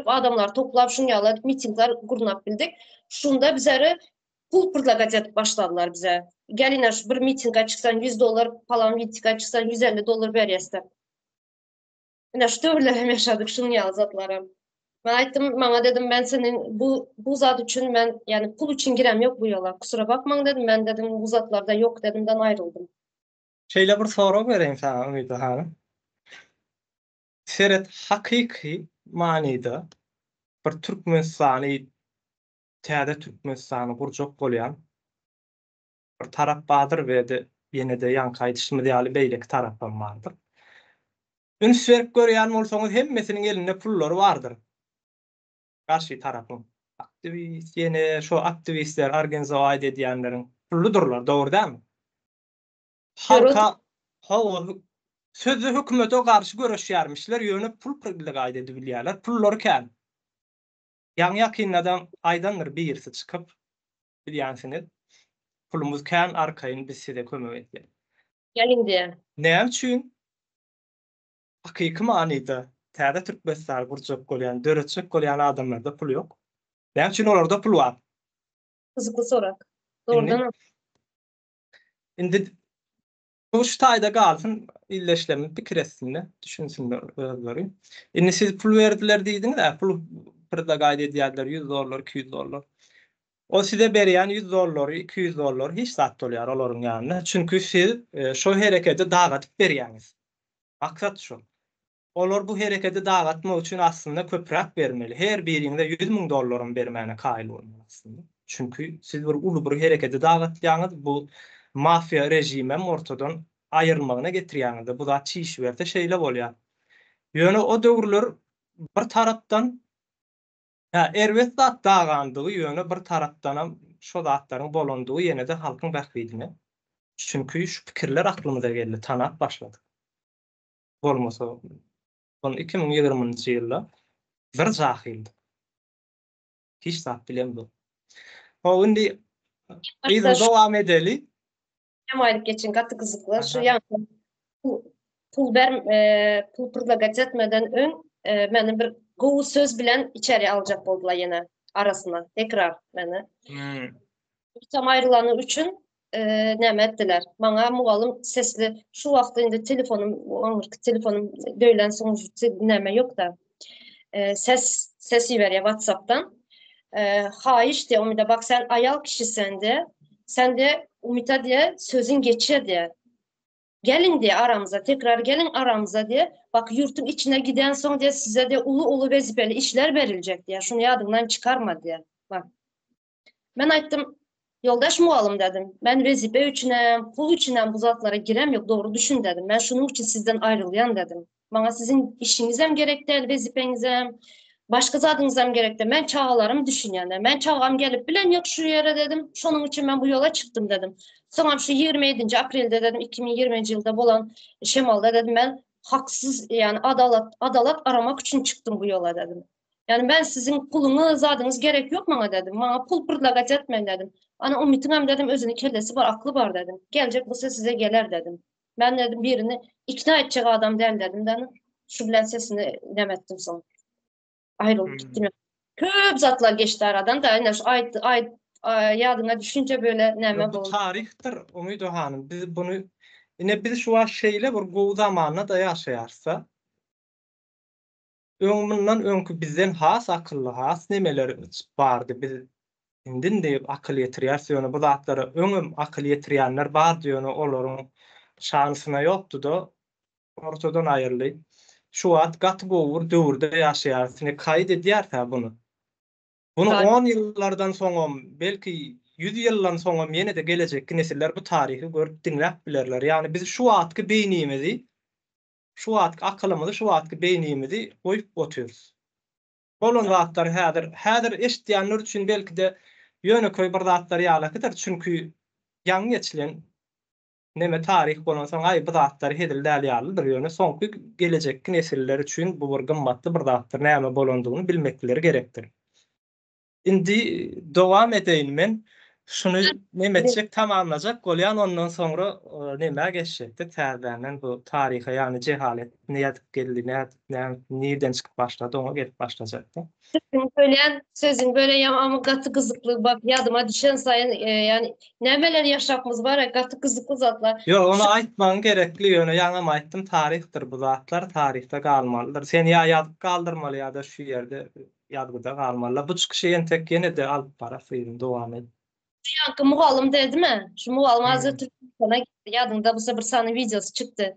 adamlar toplap şunu yalar mitingler kurnap bildik. Şunda bizlere pul pırlagać edip başladılar bize. Gelin şu bir mitinga çıksan $100 falan mitinga çıksan $150 beriyeste. Yine şu dövrlere yaşadık şunu yazatlarım. Ben aytdım, bana dedim ben senin bu zat için ben yani pul için girem yok bu yola. Kusura bakma dedim ben dedim bu zatlarda yok dedimden ayrıldım. Şeýle bir soraw bereyim sana Ümidi hanım. Seret hakyky manyda bir Türkmenistany täze Türkmenistany gurjak bolýan bir tarap badyr we ýene de ýanky aýdyşmy diýýäli beýleki tarapdan bardyr. Üns berip görýän bolsaňyz hemmesiniň elinde pullary bardyr. Karşı tarapyň. Aktivist ýene şo aktivistler organizawa edýänleriň pulludurlar, dogry dälmi? Halka sözü hökümete garşy göreşýärmişler, ýöne pul pyrgylyk edip bilýärler. Pullary kän. Ýa-ni ýakynladan aýdandyr birisi çykyp bilýänsiniz. Pulumuz kän arkaýyn biz size kömek etdik. Gelin diye. Näme üçin? Hakyky manyda täze Türkmenistany gurjak bolýan, döretçek bolýan adamlarda pul ýok. Näme üçin olarda pul bar? Kızıklı sorak. Doğrudan Indi bu şu taýda galsyn, illeşlerini pikir etsinler, düşünsünler özleri. Indi siz pul berdiler diýdiňiz, pul pırda gaýda edýärler $100, $200. O size berýän $100, $200 hiç zat bolýar olaryň ýanyna. Çünki siz şo herekete dagatyp berýäňiz. Maksat şu. Olar bu herekete dagatmak üçin aslında köprak bermeli. Her biriňde $100,000 bermäne kaýly bolmaly aslında. Çünki siz bir uly bir herekete dagatlaýaňyz bu mafia rejimem ortadan aýrylmagyna getirýäňiz. Bu da çiş berde şeýle bolýar. Ýöne o döwürler bir tarapdan erwet zat dagandygy ýöne bir tarapdan şo zatlaryň bolandygy ýene de halkyň bähbidine. Çünki şu pikirler aklymyza geldi, tanap başlady. bolmasa bunu 2020-nji ýylda bir jahyldy. Hiç zat bilen bu. O indi Başta izin dowam edeli. Kemal geçin katı kızıklar. Şu Aha. yani pul, pul pırlagat etmeden ön meni bir gowu söz bilen içeri alacak boldular yine arasına. Tekrar meni. Hmm. Tam ayrılanı üçün näme etdiler. Maňa mugalym sesli şu wagtda indi telefonum döýlen soň näme ýok da. Sesi ver ya WhatsApp'tan. Hayiş de Umida bak sen ayal kişisen de sen de Umita diye sözün geçer diye. Gelin diye aramıza tekrar gelin aramıza diye. Bak yurtun içine giden son diye size de ulu vazifeli işler verilecek diye. Şunu yadından çıkarma diye. Bak. Ben aytdım yoldaş mualım dedim. Ben vazife üçünem, pul üçünem bu zatlara girem yok doğru düşün dedim. Ben şunun için sizden ayrılyan dedim. Bana sizin işinizem gerek değil, vazifenizem. Başka zadınızam gerek değil. Ben çağalarım düşünýänler. Ben çağam gelip bilen yok şu yere dedim. Şunun için ben bu yola çıktım dedim. Sonra şu 27. April'de dedim 2020 yılda bolan Şemal'da dedim ben haksız yani adalet aramak için çıktım bu yola dedim. Yani ben sizin pulunu adınız gerek yok bana dedim. Bana pul pırlagat etmeyin dedim. Ana umitim dedim özünün kellesi var, aklı var dedim. Gelecek bu size gelir dedim. Ben dedim birini ikna edecek adam değil dedim. Ben şu bilen sesini demettim sonra. Ayrılıp gittim. Köp zatlar geçti aradan da yine şu yadına düşünce böyle neme Bu oldu. tarihtir Umida hanım. Biz bunu yine biz şu şeýle bir gowy zamanna da ýaşaýarsa öňünden öňkü bizden has akylly has nemeler bardy. Biz indin de akıl ýetirýär, bu zatlara öňüm akıl ýetirýänler bar diýeni olaryň şansyna ýokdy da ortadan aýrly. Şu wagt gaty gowur döwürde ýaşaýar. Kaýd edýärse bunu. Bunu 10 ýyllardan soňam, belki 100 ýyldan soňam ýene de gelecekki nesiller bu taryhy görüp dinläp bilerler. Ýani biz şu wagtky beýnimizi, şu wagtky akylymyzy, şu wagtky beýnimizi goýup oturýarys. Bolan zatlar häzir eşitýänler üçin belki de ýöneköý bir zatlar ýalakydyr. Çünki ýaňy geçilen neme tarih bolan soň ay bu zatlar hedildäl ýalydyr. Ýöne soňky gelecekki nesiller üçin bu bir gymmatly bir zatlar näme bolandygyny bilmekleri gerekdir. Indi dowam edeýin men. Şunu nemetjek tamamlajak bolýan ondan soňra näme geçjekdi täzeden bu taryha ýani jehalet näde geldi, näden çykyp başlady, oňa gelip başlajakdy. Söyleyen sözün böyle ama katı kızıklı bak yadıma düşen sayın yani nemeler yaşapmız var ya katı kızıklı zatlar. Yo onu aýtmaň gerekli ýöne ýaňam aýtdym tarihtir bu zatlar tarihte galmalydyr. Sen ýa ýadyp galdyrmaly ýa-da şu ýerde ýadgyda galmaly. Bu çykyşy entek ýene de alyp bara syýdym dowam et. Yankı mugalım dedi mi? Şu mugalım hazır Türkistan'a gitti. Yadında bu sefer sana videosu çıktı.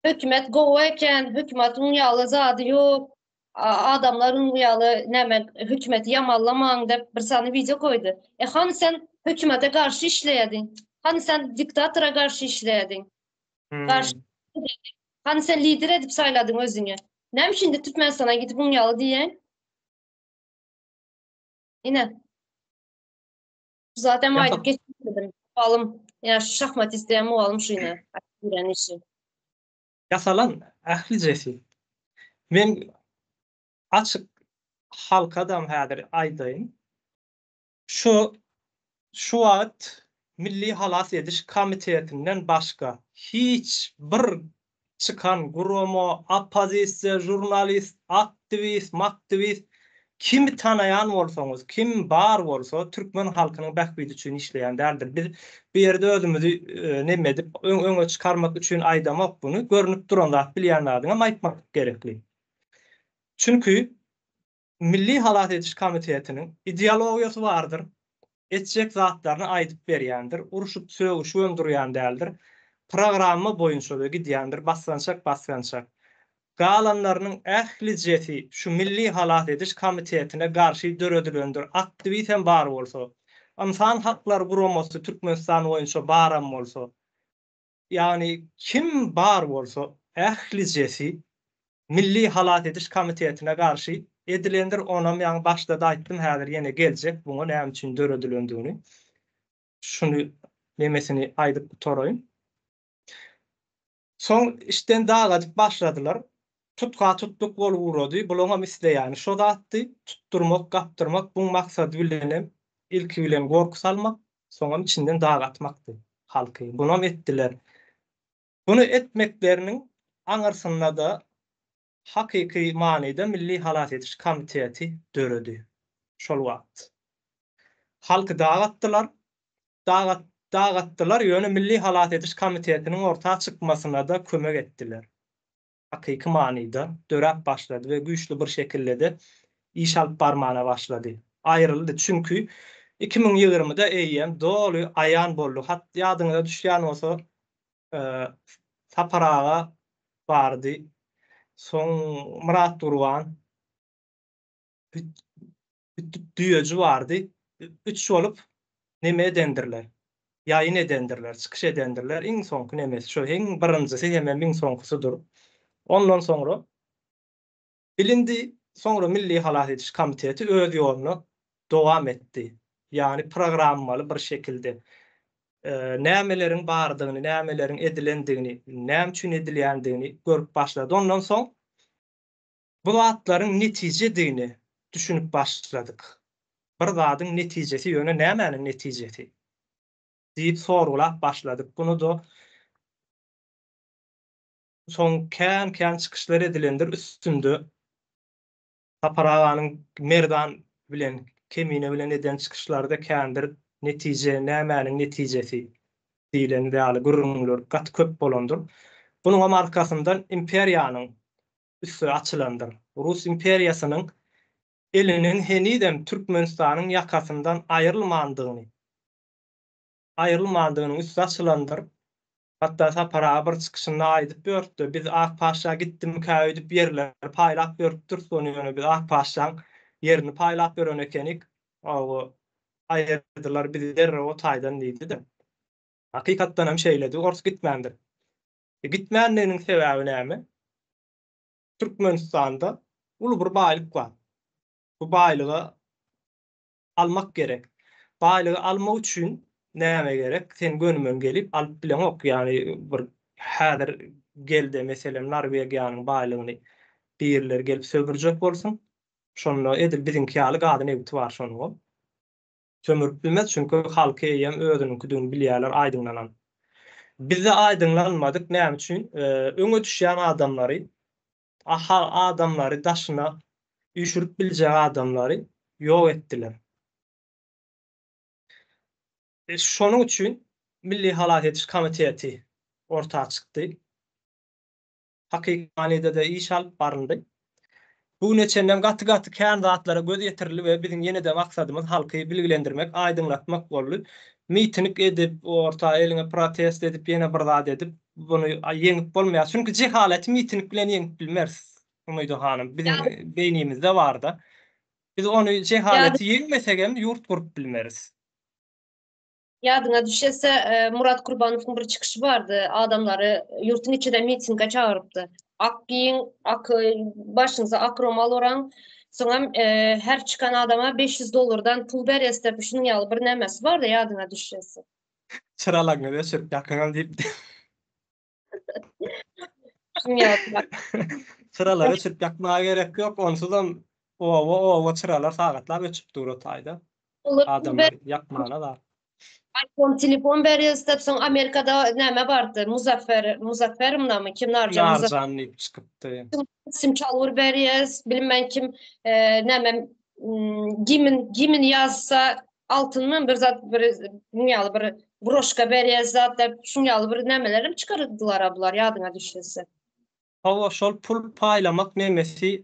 Hükümet govayken hükümetin ýaly zady ýok. Adamların ýaly näme hükümeti ýamallamaň dep bir sany video koydu. Hani sen hükümete karşı işleýädiň? Hani sen diktatora karşı işleýädiň? Karşı hani sen lider edip sayladyň özüňi? Näme şimdi Türkmenistana gidip bunu ýaly diýen? Ine. Zaten aýdyp geçdim. Alım ya şahmat isleýän mualym şu ine. Öğrenişi. Yasalan ählijesi. Men açık halkadam häzir aýdaýyn. Şu wagt Milli Halas Ediş Komitetinden başga hiç bir çıkan gurumo, opozisiýa, jurnalist, aktivist, kim tanaýan bolsaňyz, kim bar bolsa türkmen halkynyň bähbidi üçin işleýän däldir. Biz bir ýerde özümizi neme edip öňe çykarmak üçin aýdamak bunu görünüp duran zat bilýänlerdiňe aýtmak gerekli. Çünki Milli Halas Ediş Komitetiniň ideologiýasy bardyr. Etjek zatlaryny aýdyp berýändir, uruşup sögüşüp öndürýän däldir. Programy boýunça da gidýändir, basgançak. Galanlarynyň ählijeti şu Milli Halas Ediş Komitetine garşy döredilendir. Aktivisem bar bolsa, insan hakları guramasy Türkmenistan boýunça baram bolsa, ýani kim bar bolsa ählijeti Milli Halas Ediş Komitetine garşy edilendir. Onam ýa başda aýtdym, häzir ýene geljek buňa näme üçin döredilendigini. Şunu nemesini aýdyp toraýyn. Soň işten dagadyp başladylar. Tutka tutluk bolup urady. Bularga misle ýani şo zatdy tutturmak, gapdyrmak bu maksady bilenem. Ilki bilen gorku salmak, soňam içinden dagatmakdy halky. Bunam etdiler. Bunu etmekleriniň aňyrsynda da hakyky manyda Milli Halat Etiş Komiteti döredi. Şol wagt. Halky dagatdylar. Dagatdylar ýöne Milli Halat Etiş Komitetiniň ortağa çykmasyna da kömek etdiler. Hakyky manyda dörät başlady we güýçli bir şekilde de iş alyp barmana başlady. Aýryldy çünkü 2020-da eýýem doly aýan boldy. Hat ýadyňyza düşýän bolsa, Saparaga bardy. Soň Murat Durwan düýeji bardy. Üç bolup neme edendirler? Ýaýyn edendirler, çykyş edendirler. Iň soňky nemesi şo, iň birinjisi hemem iň soňkusydyr. Ondan soňra bilindi, soňra Milli Halat Etiş Komiteti öz ýoluny dowam etdi. Ýani programmaly bir şekilde nämeleriň bardygyny, nämeleriň edilendigini, näme üçin edilýändigini görüp başlady. Ondan soň bu zatlaryň netijedigini düşünüp başladyk. Bir zadyň netijesi ýöne nämäniň netijesi diýip sorgulap başladyk. Bunu da soň kän çykyşlar edilendir üstünde Saparaganyň merdan bilen, kemine bilen eden çykyşlarda kändir netije, nämäniň netijesi diýilen däli gürrüňler gat köp bolandyr. Bunuň arkasyndan imperiýanyň üssü açylandyr. Rus imperiýasynyň elinin henidem Türkmenistanyň ýakasyndan aýrylmandygyny üssü açylandyr. Hatta Saparaga bir çykyşynda aýdyp börtdi. Biz Akpaşa gitdim käýdip ýerler paýlap börpdir. Soňra biz Akpaşaň yerini paýlap beren ekenik. Ogu aýyrdylar bizi derrew o taýdan diýdi-de. Hakykatdan hem şeýledi, ors gitmändir. Gitmänliginiň sebäbi näme? Türkmenistanda uly bir baýlyk bar. Bu baýlygy almak gerek. Baýlygy almak üçin näme gerek? Sen gönümen gelip alyp bilen ok. Ýani bir häzir gelde meselem Norwegiýanyň baýlygyny birler gelip sömürjek bolsun. Şonu edil biziňki ýaly gadyny ebiti bar şonu. Sömürüp bilmez çünkü halky eýem özüninkini bilýärler aýdyňlanan. Biz de aýdyňlanmadyk näme üçin? Öňe düşýän adamlary, adamlary daşyna üşürüp biljek adamlary ýok etdiler. Şonuň üçin Milli Halat Etiş Komiteti ortağa çykdy. Hakyky manyda da iş alyp baryndy. Bu neçendem gaty kän zatlara göz ýetirildi we biziň ýene-de maksadymyz halky bilgilendirmek, aýdyňlatmak boldy. Miting edip, orta eline protest edip, ýene bir zat edip, bunu ýeňip bolmaýar. Çünki jehalat miting bilen ýeňip bilmez. Umydo hanym, biziň beýnimizde bar-da. Biz onu jehalaty ýeňmesegem ýurt gurup bilmeriz. Ýadyňa düşese Murat Kurbanowyň bir çykyşy bardy. Adamlary ýurtun içinde mitinga çağırıpdy. Ak giyin, ak başyňyza ak romal oraň. Soňam her çıkan adama $500 pul berýäs dep şunyň ýaly bir nämesi bar-da ýadyňa düşese. Çyralagyna da sürüp ýakyňam diýipdi. Şunyň ýaly. Çyralary sürüp ýakmaga gerek ýok. Onsuzam o çıralar sagatlap öçüp durýar taýda. Adamlar ýakmana da. iPhone telefon berýäs dep soň Amerikada näme bardy? Muzafferimnami kim narjan Narjan diýip çykypdy. Sim çalwar berýäs, bilmem kim näme gimin ýazsa altynmy bir zat bir ýaly bir broşka berýäs zat dep şuňaly bir nämelerim çykardylar bular ýadyňa düşese. Hawa şol pul paýlamak nemesi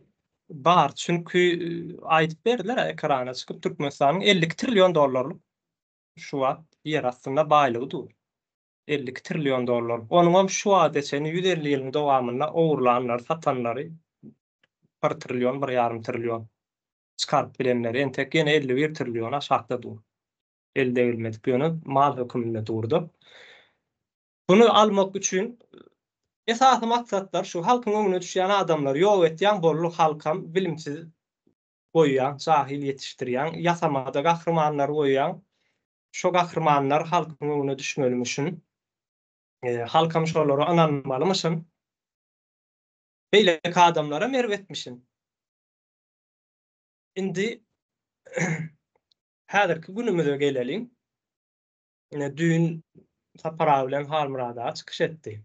bar. Çünkü aýdyp berdiler ekrana çykyp Türkmenistanyň $50 trillion şu wagt yer aslında baýlygydyr. $50 trillion. Onuňam şu wagt deseni 150 ýylyň dowamynda owurlanlar, satanlary 1 trillion, 1,5 trillion çykaryp bilenleri entek ýene 51 trillion aşakdadyr. Elde edilmedik ýöne mal höküminde durdy. Bunu almak üçin esasy maksatlar şu halkyň öňüne düşýän adamlar ýok etýän bolluk halkam bilimsiz goýýan, jahil ýetişdirýän, ýasamada gahrmanlar goýýan. Şo gahrmanlar halkyň öňüne düşmelim üçin halkam şolary ananmalymyşyn. Beýleki adamlara merwetmişin. Indi häzirki günümüze gelelim. Düýün tapara bilen Halmurada çykyş etdi.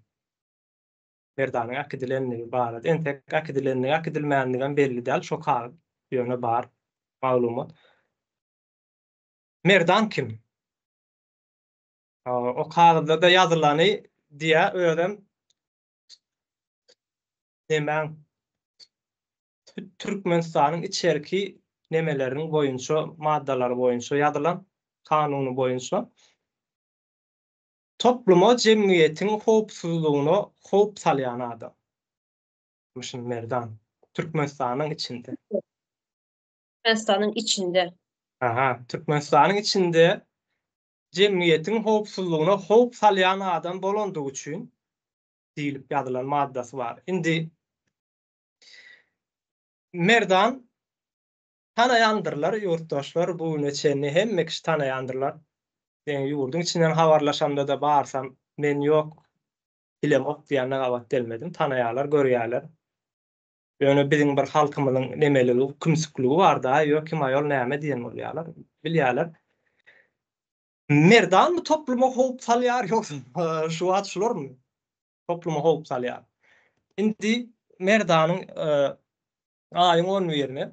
Merdanyň akidilenligi bar. Entek akidilenligi, akidilmänligi belli däl, şo kag ýöne bar maglumat. Merdan kim? O kagda da ýazylany diýe öýdem demän Türkmenistanyň içerki nemeleriniň boýunça, maddalary boýunça ýazylan kanuny boýunça topluma, jemgyýetiň howpsuzlygyna howp salýan adam. Muşun Merdan Türkmenistanyň içinde. Türkmenistan'ın içinde. Aha, Türkmenistanyň içinde jemgyýetiň howpsuzlygyna howp salýan adam bolandygy üçin diýilip ýazylan maddasy bar. Indi Merdan tanaýandyrlar, ýurtdaşlar bu neçeni hemme kişi tanaýandyrlar. Ben ýurdun içinden habarlaşamda da barsam men ýok, bilem ok diýende gawat gelmedim. Tanaýarlar, görýärler. Ýöne biziň bir halkymyzyň nemeligi, kümsükligi bar-da, ýok kim aýol näme diýen bolýarlar, bilýärler. Merdan mı topluma howp salýar ýoksa şu atşularmy? Topluma howp salýar. Indi Merdanyň aýyň 11-ni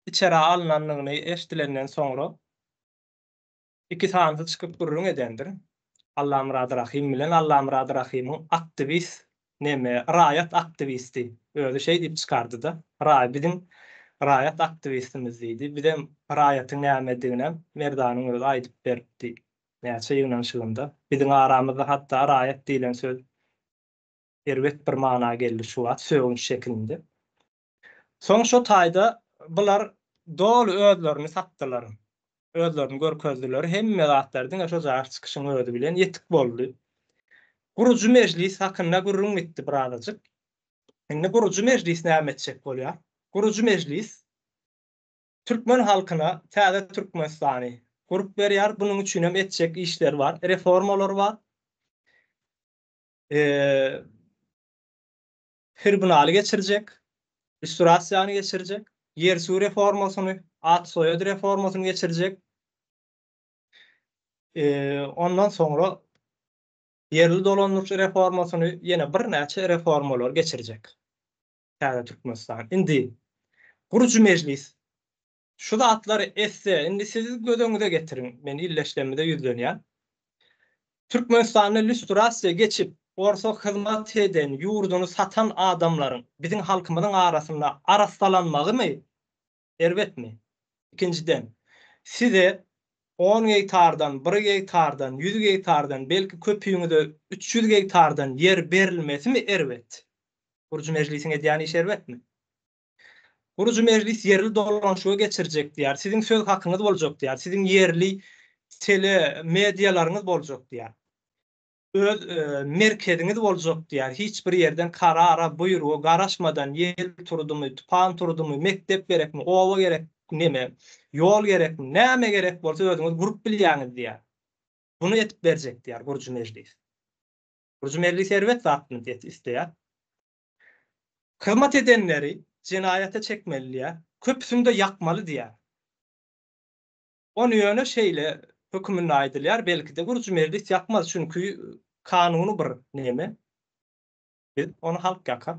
içeri alınanlygyny eşdilenden soňra iki sanaty çykyp gürrüň edendir. Allah Murad Rahim bilen Allah Murad Rahim'in aktivist neme, raýat aktivisti. Öyle şey diýip çykardy da. Bizim raýat aktivistimiz diýdi. Bizim raýatyň nämedigine Merdanyň özi aýdyp berdi. Näçe ýygnaşygynda. Bizim aramyzda hatda raýat diýilen söz erwet bir mana geldi şu wagt söýgünç şeklinde. Soň şo taýda bular dolu özlerini satdylar. Özlerini görkezdiler. Hemme zatlardyň şo jaýa çykyşyň özi bilen ýetik boldy. Gurucu meclis hakynda gurrun etdi birazajyk. Indi gurucu meclis näme etjek bolýar? Gurucu meclis Türkmen halkyna täze Türkmenistany gurup berýär. Bunyň üçin hem etjek işler bar, reformalar bar. Tribunal geçirjek, illüstrasiýany geçirjek, ýer-suw reformasyny, at-soýad reformasyny geçirjek. Ondan soňra yerli dolandyryjy reformasyny ýene bir näçe reformalar geçirjek. Täze Türkmenistan. Indi gurucu meclis şu zatlary esse, indi siz gödöňüze getirin. Men illeşlemede ýüzlenýär. Türkmenistanyň illüstrasiýa geçip orso hyzmat eden, ýurduny satan adamlaryň biziň halkymyzyň arasynda arastalanmagymy? Elbetmi? İkinciden, size 10 hektardan, 1 hektardan, 100 hektardan, belki köpüýüňizde 300 hektardan yer berilmesimi? Elbet. Gurucu meclisiň edýän iş elbetmi? Gurucu meclis yerli dolanşygy geçirjek diýär. Siziň söz hakyňyz boljak diýär. Siziň yerli tele mediýalaryňyz boljak diýär. Öz merkeziňiz boljak diýär. Hiç bir ýerden karara, buýruga garaşmadan ýel turdumy, tupan turdumy, mektep gerekmi, owa gerek, neme, ýol gerekmi, näme gerek bolsa özüňiz gurup bilýäňiz diýär. Bunu etip berjek diýär gurucu meclis. Gurucu meclis elbet zatlyny isleýär. Hyzmat edenleri cinayete çekmeli, köpüsünde yakmalı diye. Onu yöne şeyle hükümünü aydılıyor. Belki de gurucu meclis yakmaz. Çünkü kanunu bir neme. Onu halk yakar.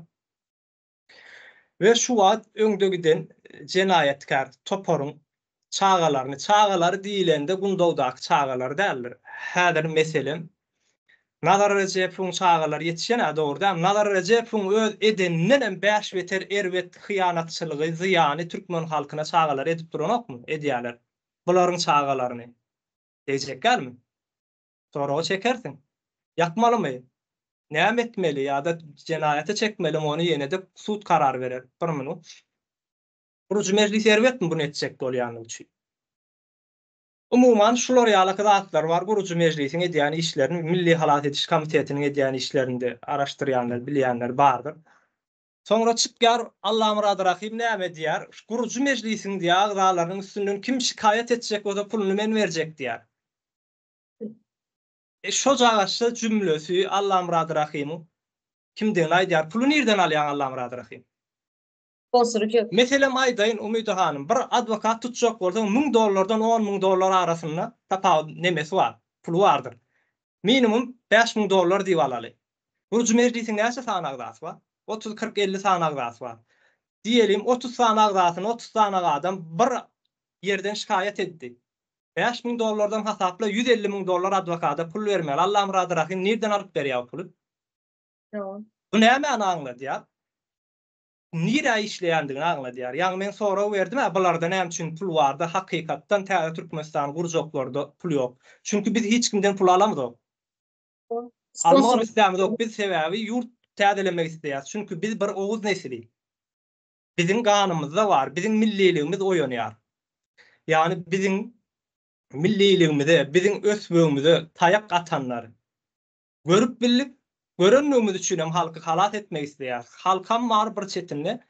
Ve şu vaat öňde giden cinayetkar toporun çağaları diýilende gundawdak çağalar däldir. Häzir meselem Nazar Recep'in çağaları yetişene doğrudan Nazar Recep'in öz edeninden 5 beter erwet hyýanatçylygy, ziyany Türkmen halkyna çağalar edip duranokmy? Edýärler. Bularyň çağalaryny dejeklermi? Sonra o çekersin. Yakmalymy? Näme etmeli ýa-da cinayete çekmeli onu ýene de sud karar berer. Bir minut. Gurucu meclis erwetmi bunu etjek bolýany üçin? Umuman şular ýaly zatlar bar. Gurucu meclisiň edýän işlerini Milli Halat Ediş Komitetiniň edýän işlerinde araşdyrýanlar, bilýänler bardyr. Soňra çypýar Allah Murad Rahim näme diýär? Gurucu meclisiň diýär agzalarynyň üstünden kim şikayet etjek bolsa puluny men berjek diýär. Şo jagaşy cümlesi Allah'ım Rahman Rahim. Kimden aýdýar? Pulu nerden alýan Allah'ım Rahman Rahim? Sponsorluk yok. Meselem aýdaýyn Umydy hanym bir adwokat tutjak bolsaň $1000'dan $10.000 arasynda tapaw nemesi bar, pulu bardyr. Minimum $5000 diýip alaly. Gurujy meclisiň näçe sany agdasy bar? 30, 40, 50 sany agdasy bar. Diýelim 30 sany agdasyny 30 sany adam bir yerden şikayet etdi. $5000'dan hasapla $150.000 adwokata pul bermeli. Allah'ım Rahman Rahim nerden alyp berýär pulu? Tamam. Bu näme anlaýar? Nire işleýändigini anlaýar. Ýani men sonra berdim, bularda näme üçin pul bardy? Hakykatdan täze Türkmenistan gurjoklarynda pul ýok. Çünki biz hiç kimden pul alamadyk. Almagy islämedik. Biz sebäbi ýurt täzelemek isleýär. Çünki biz bir oguz nesili. Biziň ganymyzda bar, biziň milliligimiz oýanýar. Ýani biziň milliligimize, biziň ösbegimize taýak atanlar. Görüp bilip, görenligimiz üçin hem halky halat etmek isleýär. Halkam bar bir çetinle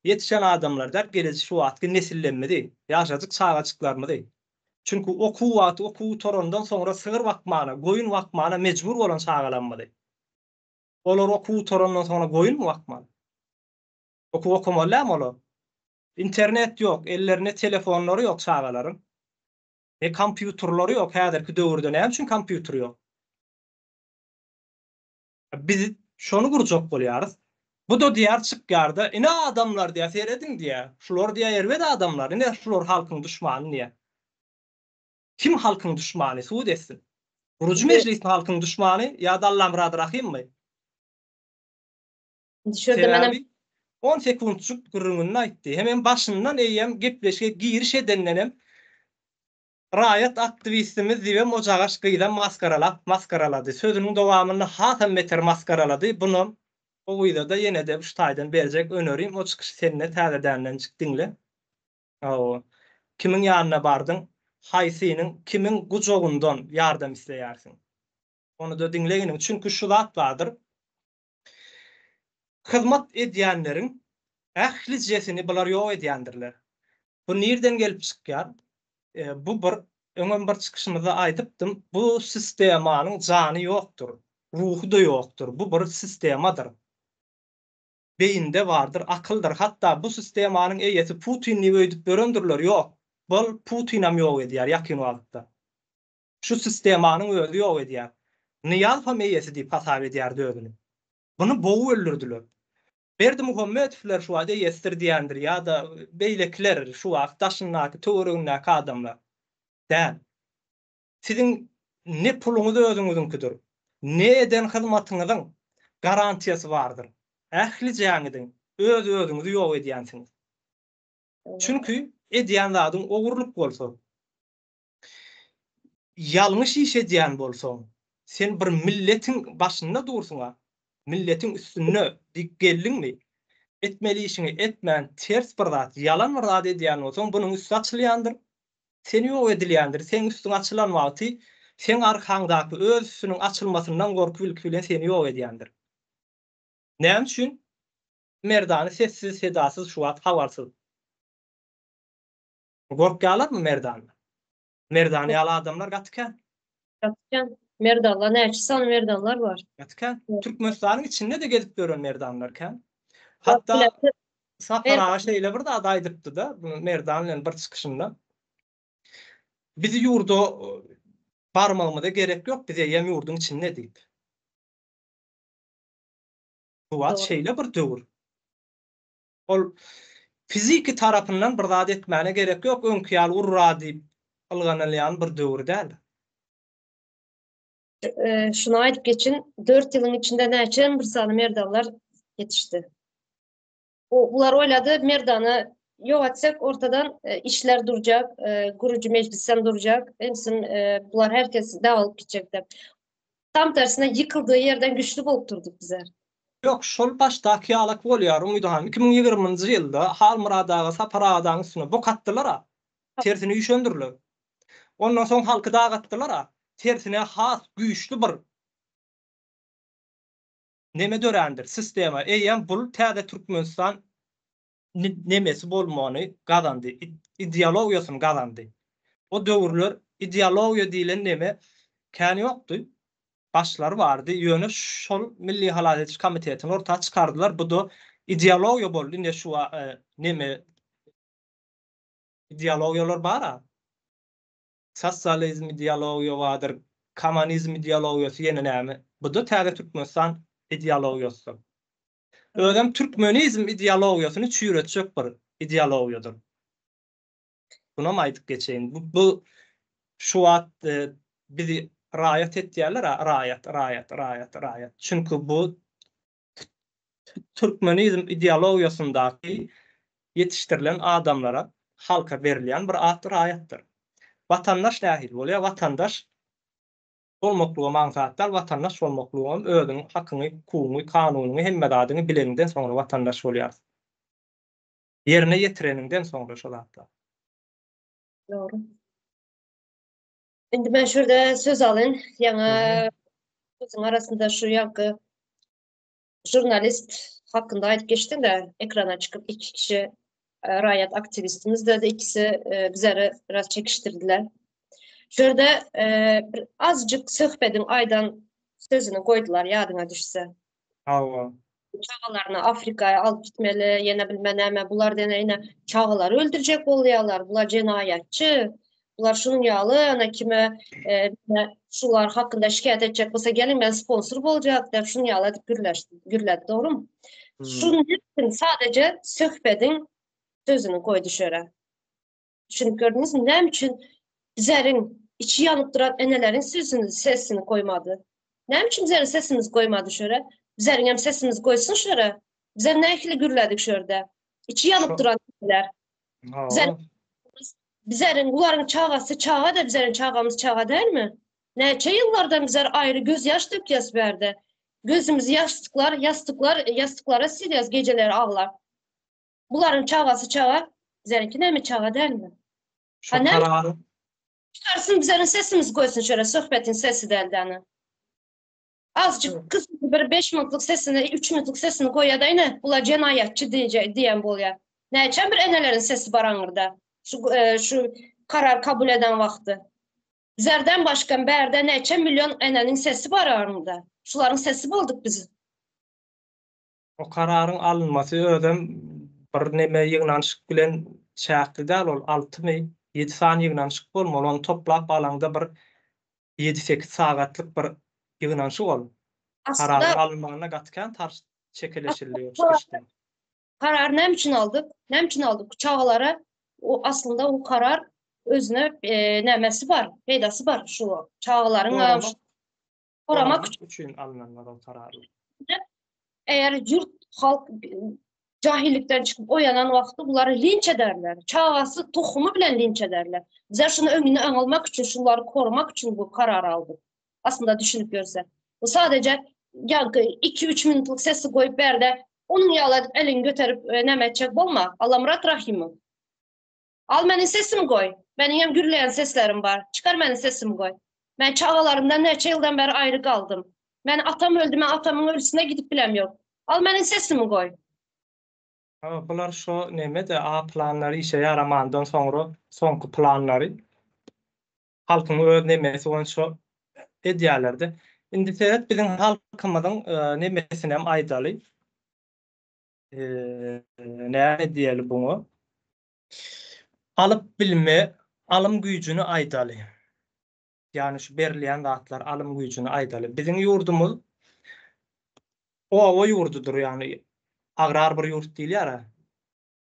yetişen adamlar gelesi şu wagtky nesillenmedi. Ýaşadyk çağaçyklarmydy. Çünki okuw wagty, okuw torandan sonra sygyr wakmana, goýun wakmana mejbur bolan çağalanmady. Olar okuw torandan sonra goýun mu wakmaly? Okuw okumalym olar. İnternet ýok, ellerine telefonlary ýok çağalaryň. Kompýuterlary ýok häzirki döwürde. Näme üçin kompýuter ýok? Biz şonu gurjak bolýarys. Bu da diýär çykýarda, ine adamlar diýär, seredin diýär. Şular diýär erbede adamlar, ine şular halkyň düşmany diýär. Kim halkyň düşmany? Suud etsin. Guruju meclisiniň halkyň düşmany ýa-da Allah'ım Rahman Rahimmi? Şurada menem 10 sekundçuk gurrungyny aýtdy. Hemen başyndan eýem gepleşe giriş edenlenem raýat aktivistimiz diýip o jagaş gyýdan maskaralady. Sözüniň dowamyny hasam meter maskaralady. Bunu o videoda ýene de şutaýdan berjek önerim. O çykyş seninle täzedänden çykdyňly. Kimiň ýanyna bardyň? Haýsynyň kimiň gujogundan ýardam isleýärsiň. Onu da dinleginim. Çünki şu zat bardyr. Hyzmat edýänleriň ählijesini bular ýok edýändirler. Bu nerden gelip çykýar? Bu bir öňem bir çykyşymyzda aýdypdym. Bu sistemanyň jany ýokdur. Ruhy da ýokdur. Bu bir sistemadyr. Beýinde bardyr, akyldyr. Hatda bu sistemanyň eýesi Putinni öýdüp berendirler. Ýok. Bu Putinam ýok edýär ýakyn wagtda. Şu sistemanyň özü ýok edýär. Niýalpam eýesi diýip hasap edýärdi özüni. Bunu boğu öldürdüler. Berdi Muhammedovler şu wagtda eýesdir diýendir ýa-da beýlekler şu wagt daşyndaky töweregindäki adamlar. Däl. Siziň ne puluňyz özüňizinkidir. Ne eden hyzmatyňyzyň garantiýasy bardyr. Ähli jaňydyň öz-özüňizi ýok edýänsiňiz. Çünki edýän zadyň ogurluk bolsa, ýalňyş iş edýän bolsa, sen bir milletiň başynda dursunga, milletiň üstüne dik geldiňmi? Etmeli işini etmän ters bir zat, yalan bir zat edýän bolsaň, bunyň üstü açylýandyr. Sen ýok edilýändir. Sen üstüň açylan wagty, sen arkaňdaky öz üstüniň açylmasyndan gorkup bilen seni ýok edýändir. Näme üçin? Merdany sessiz, sedasyz, şu wagt habarsyz. Gorkýarlarmy merdany? Merdany ýaly adamlar gatykän. Gatykän merdanlar, näçe san merdanlar bar. Gatykän. Türkmenistanyň içinde de gezip gören merdanlarkän. Hatta Safar aşeyle bir da aýdypdy da, bu merdanyň bir çykyşynda. Bizi ýurda barmagymyza gerek ýok, bize ýem ýurduň içinde diýip. Bu wagt şeýle bir döwür. Ol fiziki tarapyndan bir zat etmäne gerek ýok, öňküýal urra diýip alganylýan bir döwür däl. Şunu aýdyp geçin, 4 ýylyň içinde näçe bir sany merdanlar yetişdi. Bular oýlady, merdany ýok etsak ortadan işler durjak, guruju meclisden durjak, ensin bular herkes dağılıp gitjek dep. Tam tersine yıkıldığı yerden güçlü bolup durduk bizler. Yok, şol başdaky ýalyk bolýar. Umydy han 2020-njy ýylda Halmyradaga Saparadaň üstüne bok atdylar. Tersine ýüşendirler. Ondan soň halky dağa atdylar. Tersine has güýçli bir neme dörendir sistema. Eýen bul täze Türkmenistan nemesi bolmany gazandy. Ideologiýasyny gazandy. O döwürler ideologiýa diýilen neme kän ýokdy. başlar vardı. Ýöne şol Milli Halal Ediş Komitetini ortağa çıkardılar. Bu da ideologiya boldy. Ne şu neme ideologiyalar bar. Sosyalizm ideologiya vardır. Komünizm ideologiyasy ýene näme? Bu da täze Türkmenistan ideologiyasy. Ödem Türkmenizm ideologiyasyny çüýretjek bir ideologiýadyr. Buna maýdyp geçeýin. Bu şu wagt bizi raýat etdiýärler, raýat. Çünki bu Türkmenizm ideologiýasyndaky yetişdirilen adamlara, halka berilýän bir ad raýatdyr. Vatandaş dähil bolýar, vatandaş bolmaklygy maňsatdar, vatandaş bolmaklygy özüniň hakyny, hukumy, kanunyny hemme dadyny bilenden soňra vatandaş bolýar. Yerine ýetireninden soňra şol adlar. Doğru. Şimdi ben şurada söz alın. Yani sözün arasında şu yankı jurnalist hakkında ayıp geçtin de ekrana çıkıp iki kişi raýat aktivistimiz de ikisi bizleri biraz çekiştirdiler. Şurada azıcık söhbetin aydan sözünü koydular yadyna düşse. Hawa. Çağalarını Afrika'ya alıp gitmeli, yine bilmem näme, bular deneyine çağaları öldürecek bolýarlar, bular cinayetçi, bular şunun ýaly, ana kime şular hakkında şikayet edecek bolsa gelin ben sponsor bolacak der, şunun ýaly edip gürledi, doğru mu? Şunun hepsini sadece söhbetin sözünü koydu şöyle. Düşünüp gördünüz mü? Ne için bizlerin içi yanıp duran enelerin sesini koymadı? Ne için bizlerin sesimizi koymadı şöyle? Bizlerin hem sesimizi koysun şöyle. Bizler ne ekli gürledik şöyle. İçi yanıp duran eneler. Bizlerin buların çağası çağa da bizlerin çağamız çağa değil mi? Neçe yıllardan bizler ayrı göz yaş dökyas verdi. Gözümüz yastıklara siliyoruz geceleri ağlar. Buların çağası çağa, bizlerinki ne mi çağa değil mi? Şu kararı. Çıkarsın bizlerin sesimizi koysun şöyle, sohbetin sesi deldanı. Azıcık kız bir 5 minutluk sesini, 3 minutluk sesini koya da yine bula cinayetçi diyen bolýar. Näçe bir enelerin sesi baranırda. Şu karar kabul eden vakti. Bizlerden başka berde näçe milyon enenin sesi baranırda. Şuların sesi bulduk biz. O kararın alınması ödem bir neme ýygnanşyk bilen şäkli däl ol 6 my 7 sany ýygnanşyk bolmaly, onu toplap alanda bir 7-8 sagatlyk bir ýygnanşyk bol. Kararın alınmagyna gatkan tarş çekeleşilýär çıkışdy. Karar näme üçin aldık? Näme üçin aldık? Çağalara o aslında o karar özüne nämesi var, peýdasy var şu çağaların koramak üçin alınan o karar. Eğer yurt halk cahillikten çıkıp oyanan vakti bunları linç ederler. Çağası tohumu bilen linç ederler. Bizler şunu önüne almak için, şunları korumak için bu karar aldık. Aslında düşünüp görse. Bu sadece 2-3 minutluk sesi koyup berde onun yalı elini götürüp nem edecek bolma. Allah Murat Rahim'im. Al benim sesimi koy. Benim hem gürleyen seslerim var. Çıkar benim sesimi koy. Ben çağalarımdan neçe yıldan beri ayrı kaldım. Ben atam öldü, ben atamın ölüsüne gidip bilem yok. Al benim sesimi koy. Bular şu näme de A planlary işe yaramandan soňra soňky planlary halkyň öz nemesi bolsa edýärlerdi. Indi seret biziň halkymyzyň nemesine hem aýdaly. Näme diýeli bunu? Alıp bilme, alım güýjüni aýdaly. Yani şu berilýän zatlar alım güýjüni aýdaly. Biziň ýurdumyz owa ýurdudur, yani agrar bir ýurt diýilýär.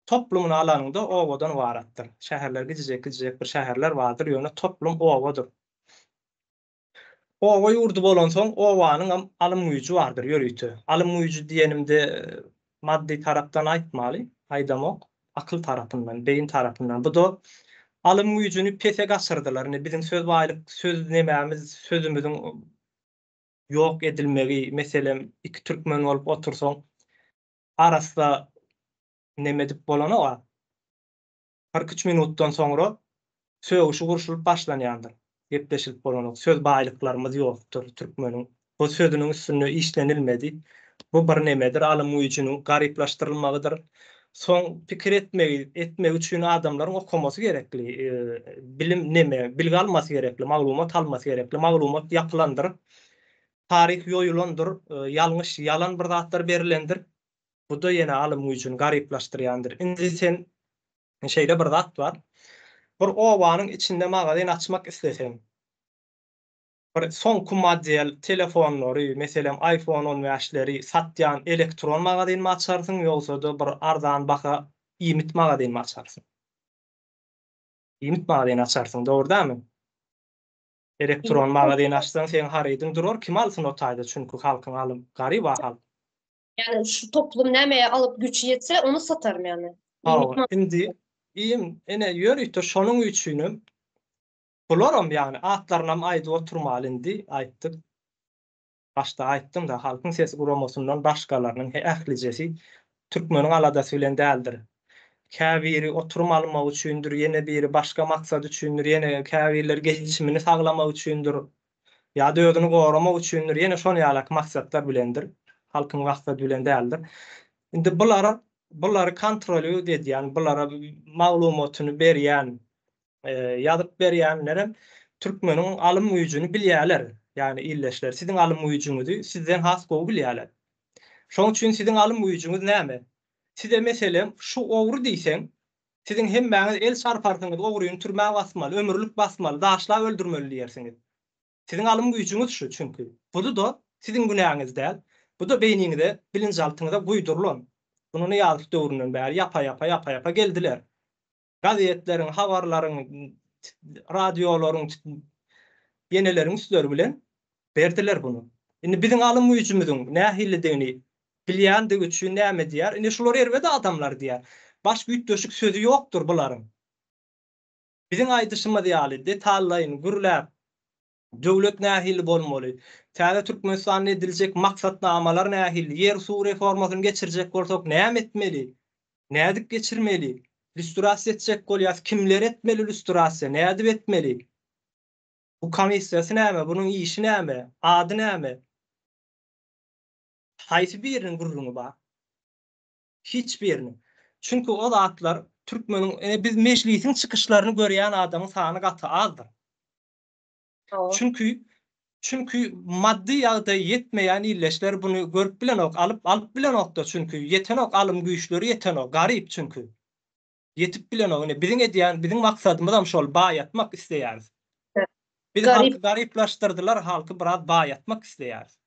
Toplumyň alanynda owadan ibaratdyr. Şäherler gidijek bir şäherler bardyr, ýöne toplum owadyr. Owa ýurdu bolan soň owanyň alym güýji bardyr, ýörüýti. Alym güýji diýenimde maddi tarapdan aýtmaly, aýdamak, akyl tarapyndan, beýin tarapyndan. Bu da alym güýjüni pese gaçyrdylar. Biziň söz baýlyk, söz nemämiz, sözümüziň ýok edilmegi, meselem iki türkmen bolup otursaň arasda neme dip bolana var. 43 minutdan soňra söýüşi gurşulyp başlanýandyr. Gepleşilip bolanok. Söz baýlyklarymyz ýokdur türkmeniň. Bu sözüniň üstüne işlenilmedi. Bu bir nemedir? Alym güýjüniň garyplaşdyrylmagydyr. Soň pikir etmek üçin adamlaryň okumasy gerekli. Bilim neme? Bilgi almasy gerekli, maglumat almasy gerekli. Maglumat ýapylandyryp tarih yoyulandır, yanlış, yalan bir zatlar berilendir. Bu da ýene alym güýjüni garyplaşdyrýandyr. Indi sen şeýle bir zat bar. Bir owanyň içinde magazyň açmak islesem, bir soňky model telefonlary, meselem iPhone 15'leri satýan elektron magazyny açarsyň ýogsa-da bir arzan baha iýmit magazyny açarsyň. Iýmit magazyny açarsyň, dogry-dämi? Elektron magazyny açsaň sen haraýdyň durur, kim alsyn o taýda? Çünki halkyň alym garyp ahal. Yani şu toplum nämeye alıp güç yetse onu satarım yani. Ha, indi ene ýörit şonuň üçin bularam yani atlarynam aýdy oturmaly indi aýtdyk. Başta aýtdym da halkyň sesi guramasyndan başgalarynyň ählijesi türkmeniň aladasy bilen däldir. Käbiri oturmalymak üçindir, ýene biri başga maksat üçindir, ýene käbirler geçimini saglamak üçindir. Ya da özüni goramak üçindir, ýene şonu ýalak maksatlar bilendir. Halkyň maksat bilen däldir. Indi bulary kontrolü edýän, bulara maglumatyny berýän, ýazyp berýänlerem türkmeniň alym güýjüni bilýärler. Yani illeşler sizin alym güýjüňizi sizden has gowy bilýärler. Şoň üçin sizin alym güýjüňiz näme? Size meselem şu owry diýsen, sizin hemmäňiz el sarparsyňyz owruýyny türmäge basmaly, ömürlük basmaly, daşla öldürmeli diýersiňiz. Sizin alym güýjüňiz şu çünki. Bu da sizin günäňiz däl. Bu da beyniňizde, bilinçaltyňyzda guýdurulan. Bunu ýazyp döwründen bäri yapa geldiler. Gazetleriň, habarlaryň, radiolaryň, ýenelerin üstleri bilen berdiler bunu. Indi biziň alym güýjümiziň nähilligini bilýändik üçin näme diýär? Indi şular erbede adamlar diýär. Baş güýtdöşük sözü ýokdur bularyň. Biziň aýdyşymyz ýaly detallaýyn, gürläp, döwlet nähili bolmaly. Täze Türkmenistanyna ediljek maksatnamalar nähili, ýer suw reformasyny geçirjek bolsak näme etmeli? Nädik geçirmeli? Lüstrasiýa etjek bolýar, kimler etmeli lüstrasiýa? Nädip etmeli? Bu komissiýasy näme? Bunyň işi näme? Ady näme? Haýsy biriniň gurruny bar? Hiç birini. Çünkü o zatlar Türkmeniň biz meclisiň çykyşlaryny görýän adamyň sany gaty azdyr. Çünkü maddi ýagdaý yetmeýän illeşler bunu görüp bilen ok, alıp bilen okda çünkü yeten ok alym güýçleri yeten ok, garyp çünkü. Yetip bilen ok. Biziň edýän, biziň maksadymyz hem şol baýatmak isleýäris. Biz halky garyplaşdyrdylar, halky biraz baýatmak isleýäris.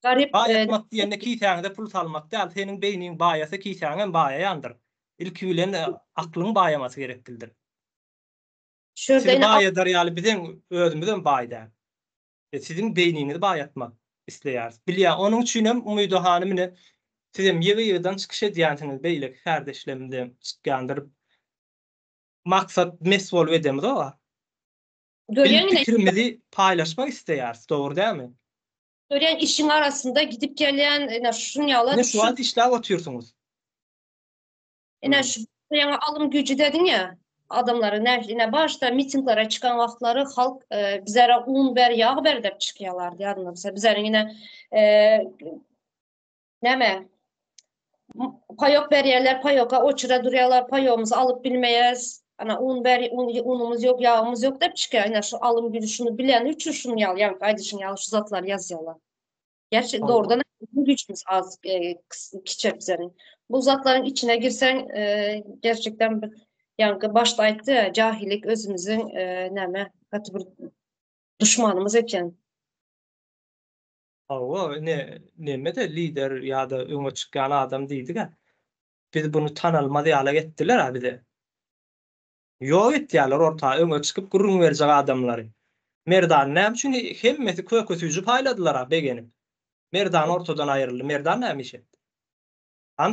Baýatmak diýende kiýsäňde pul salmak däl, seniň beýniň baýasa kiýsäňem baýaýandyr. Ilki bilen aklyň baýamasy gereklidir. Şurda baýadar ýaly biziň özümizden baýda. Sizin beýniňizi baýatmak isleýäris. Bilýär, onuň üçin hem Umydy hanymyny sizem ýygy-ýygydan çykyş edýänsiňiz beýle kardeşlerimde çykýandyr. Maksat mes bolup edemiz o. Fikrimizi paýlaşmak isleýäris, dogry dälmi? Görýän işin arasında gidip gelýän şunu ýalar. Ne şu an işläp oturýarsyňyz. Şu ýa alym güýji dediň ýa. Adamları nähline başda mitinglara çıkan wagtlary halk bizlere un ber, yağ ber dep çykýarlar diýýärler. Mesela bizlere ýene näme? Payok berýärler, payoka oçura durýarlar, payogumuzy alyp bilmeýäs. Ana un ber, unumuz ýok, ýağımız ýok dep çykýar. Şu alym güýji şunu bilen üçin şunu ýaly, aýdyşyň ýaly şu zatlar ýazýarlar. Gerçi doğrudan güçümüz az, kiçik bizlerin. Bu zatların içine girsen gerçekten bir yani başta aýtdy, cahillik özümüzün näme gaty bir düşmanymız eken. Näme-de lider ýa-da öňe çykýan adam diýdi-ge. Biz bunu tanalmady ýala getdiler ha bize. Ýok etýärler orta öňe çykyp gurrun berjek adamlary. Merdan näme üçin hemmeti kökösüjü paýladylar ha begenip. Merdan ortadan aýryldy. Merdan näme iş etdi?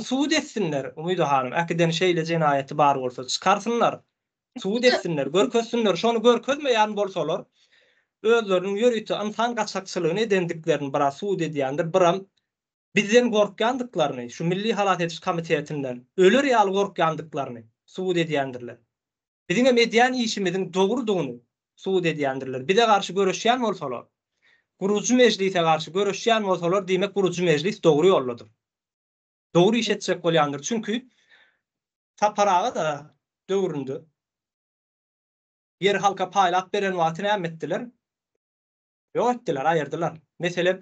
Suud etsinler, Umydy hanym. Äkiden şeýle jenaýaty bar bolsa çykarsynlar. Suud etsinler, görkezsinler. Şonu görkezmeýän bolsalar, özleriniň ýörüti insan gaçakçylygyny edendiklerini bara suud edýändir. Biram bizden gorkýandyklaryny, şu Milli Halat Etiş Komitetinden öler ýaly gorkýandyklaryny suud edýändirler. Biziň edýän işimiziň dogrudygyny suud edýändirler. Bize garşy görüşýän bolsalar, gurucu meclise garşy görüşýän bolsalar, diýmek gurucu meclis dogry ýoldadyr. Dogry iş etjek bolýandyr. Çünki taparaga da döwründe yer halka paýlap beren wagty näme etdiler? Yok etdiler, ayırdılar. Mesela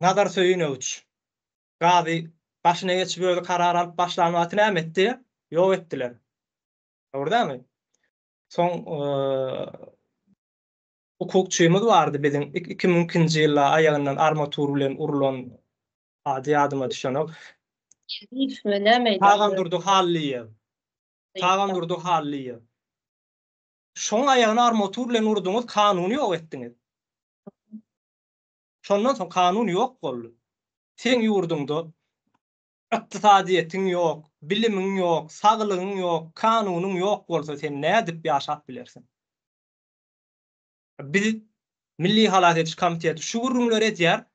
Nazar Söyünoviç gazi başına geçip böyle karar alıp başlanmatyny näme etdi? Yok etdiler. Doğru mi? Son hukukçymyz bardy bizim 2000-nji ýylda aýagyndan armatur bilen urulan ady adyma düşen o. Şerif mi näme Tagam adı? durdy Halliýew. Tagam durdy Halliýew. Şoň aýagyny armatur bilen urduňyz, kanuny ýok etdiňiz. Şondan soň kanuny ýok boldy. Sen ýurdunda ykdysadiýetiň ýok, bilimiň ýok, saglygyň ýok, kanunyň ýok bolsa sen nädip ýaşap bilersiň? Biz Milli Halat Etiş Komiteti şu gurrunlar edýär.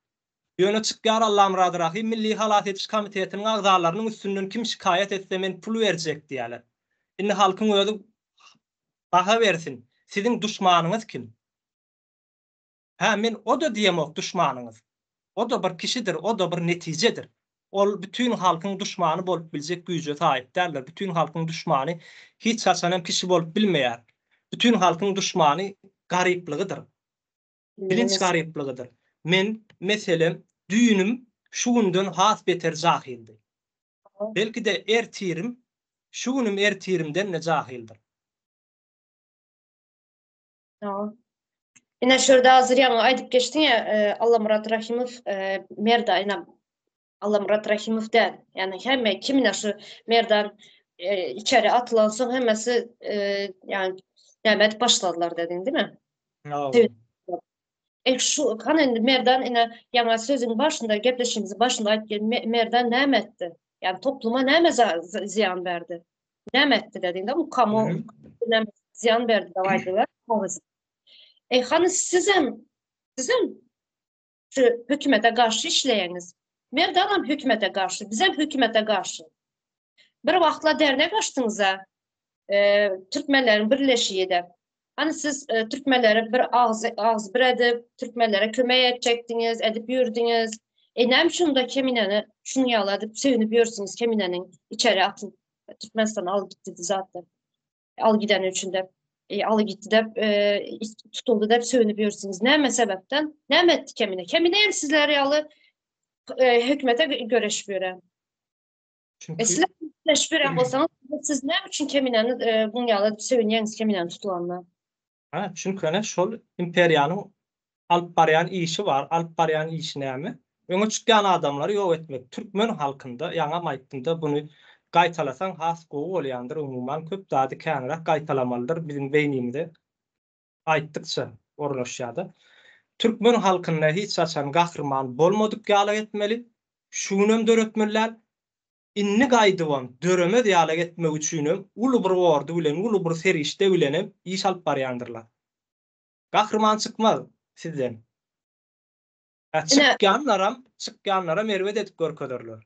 Ýöne çykýar Allahym razı rahim Milli Halat Etiş Komitetiniň agzalarynyň üstünden kim şikayet etse men pul berjek diýerler. Indi halkyň özü baha bersin. Siziň duşmanyňyz kim? Ha, men o da diýemok duşmanyňyz. O da bir kişidir, o da bir netijedir. Ol bütün halkyň duşmany bolup biljek güýje taýip derler. Bütün halkyň duşmany hiç haçan kişi bolup bilmeýär. Bütün halkyň duşmany garyplygydyr. Bilinç garyplygydyr. Men meselem düýünüm şu günden has beter jahildi. Belki de ertirim şu günüm ertirimden ne jahildir. Ine şurada hazır ýa aýdyp geçdiň ýa Allah Murat Rahimow merda ina Allah Murat Rahimow däl. Yani hemme kimine şu merdan içeri atılan soň hemmesi yani nämet başladylar dedin, değil mi? Şu kan endi merdan ine ýa sözüň başynda gepleşigimizin başynda aýtdy merdan näme etdi? Yani topluma näme ziyan berdi? Näme etdi dediğinde bu kamu näme ziyan berdi dawaýdylar. Hani sizin şu hükümete karşı işleyeniz. Merdanam hükümete karşı, bizim hükümete karşı. Bir vaxtla dernek açtığınızda Türkmenlerin birleşiği de. Hani siz Türkmenlere bir ağız bir edip, Türkmenlere kömek edecektiniz, edip yürüdünüz. Nem şunda kemineni, şunu yaladıp, sevinip yürürsünüz keminenin içeri atın. Türkmenistan al gitti zaten. Al giden üçünde. Alı gitti de tutuldu da söýünip ýörsiňiz. Näme sebepden? Näme etdi kemine? Kemine hem sizleri ýaly hökümete göreş berýär. Sizler göreş berýän bolsaňyz, siz näme üçin kemineni buň ýaly söýünýäňiz kemineni tutulanlar? Ha, çünkü öne şol imperiýanyň alyp barýan işi var. Alyp barýan işi näme? Öňe çykýan adamlary ýok etmek. Türkmen halkynda ýaňam aýtdymda buny gaýtalasaň has gowy bolýandyr. Umumyň köp zady känrak gaýtalamalydyr. Bizim beýnimizde aýtdykça ornaşýardy. Türkmen halkyna hiç açan gahrman bolmadyk ýaly etmeli. Şunem döretmeler inni gaýdywan döreme ýaly etmek üçin uly bir ordu bilen, uly bir serişde bilen iş alyp barýandyrlar. Gahrman çykmaz sizden. Çykýanlara merwet edip görkezerler.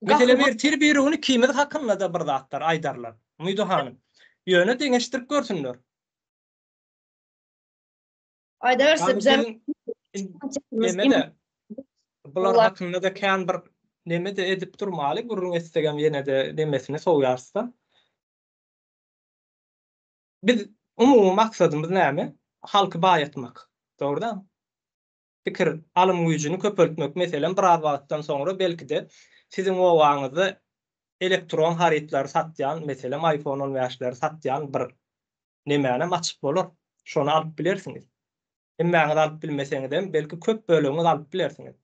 Mesela bir tirbirini kimet hakkında da bir zatlar aydarlar. Muydu hanım? Yöne deňeşdirip görsünler. Aydarsa bizim Nemede bular hakkında da kän bir nemede edip durmaly, gurrun etsegem ýene de demesine soýarsa. Biz umumy maksadymyz näme? Halky baýatmak. Dogrudan? Pikir alym güýjüni köpeltmek. Meselem bir wagtdan soňra belki de siziň owaňyzy elektron haritler satýan, meselem iPhone 15'ler satýan bir nemene açyp bolar. Şonu alyp bilersiňiz. Emmäňiz alyp bilmeseňiz belki köp bölüňiz alyp bilersiňiz.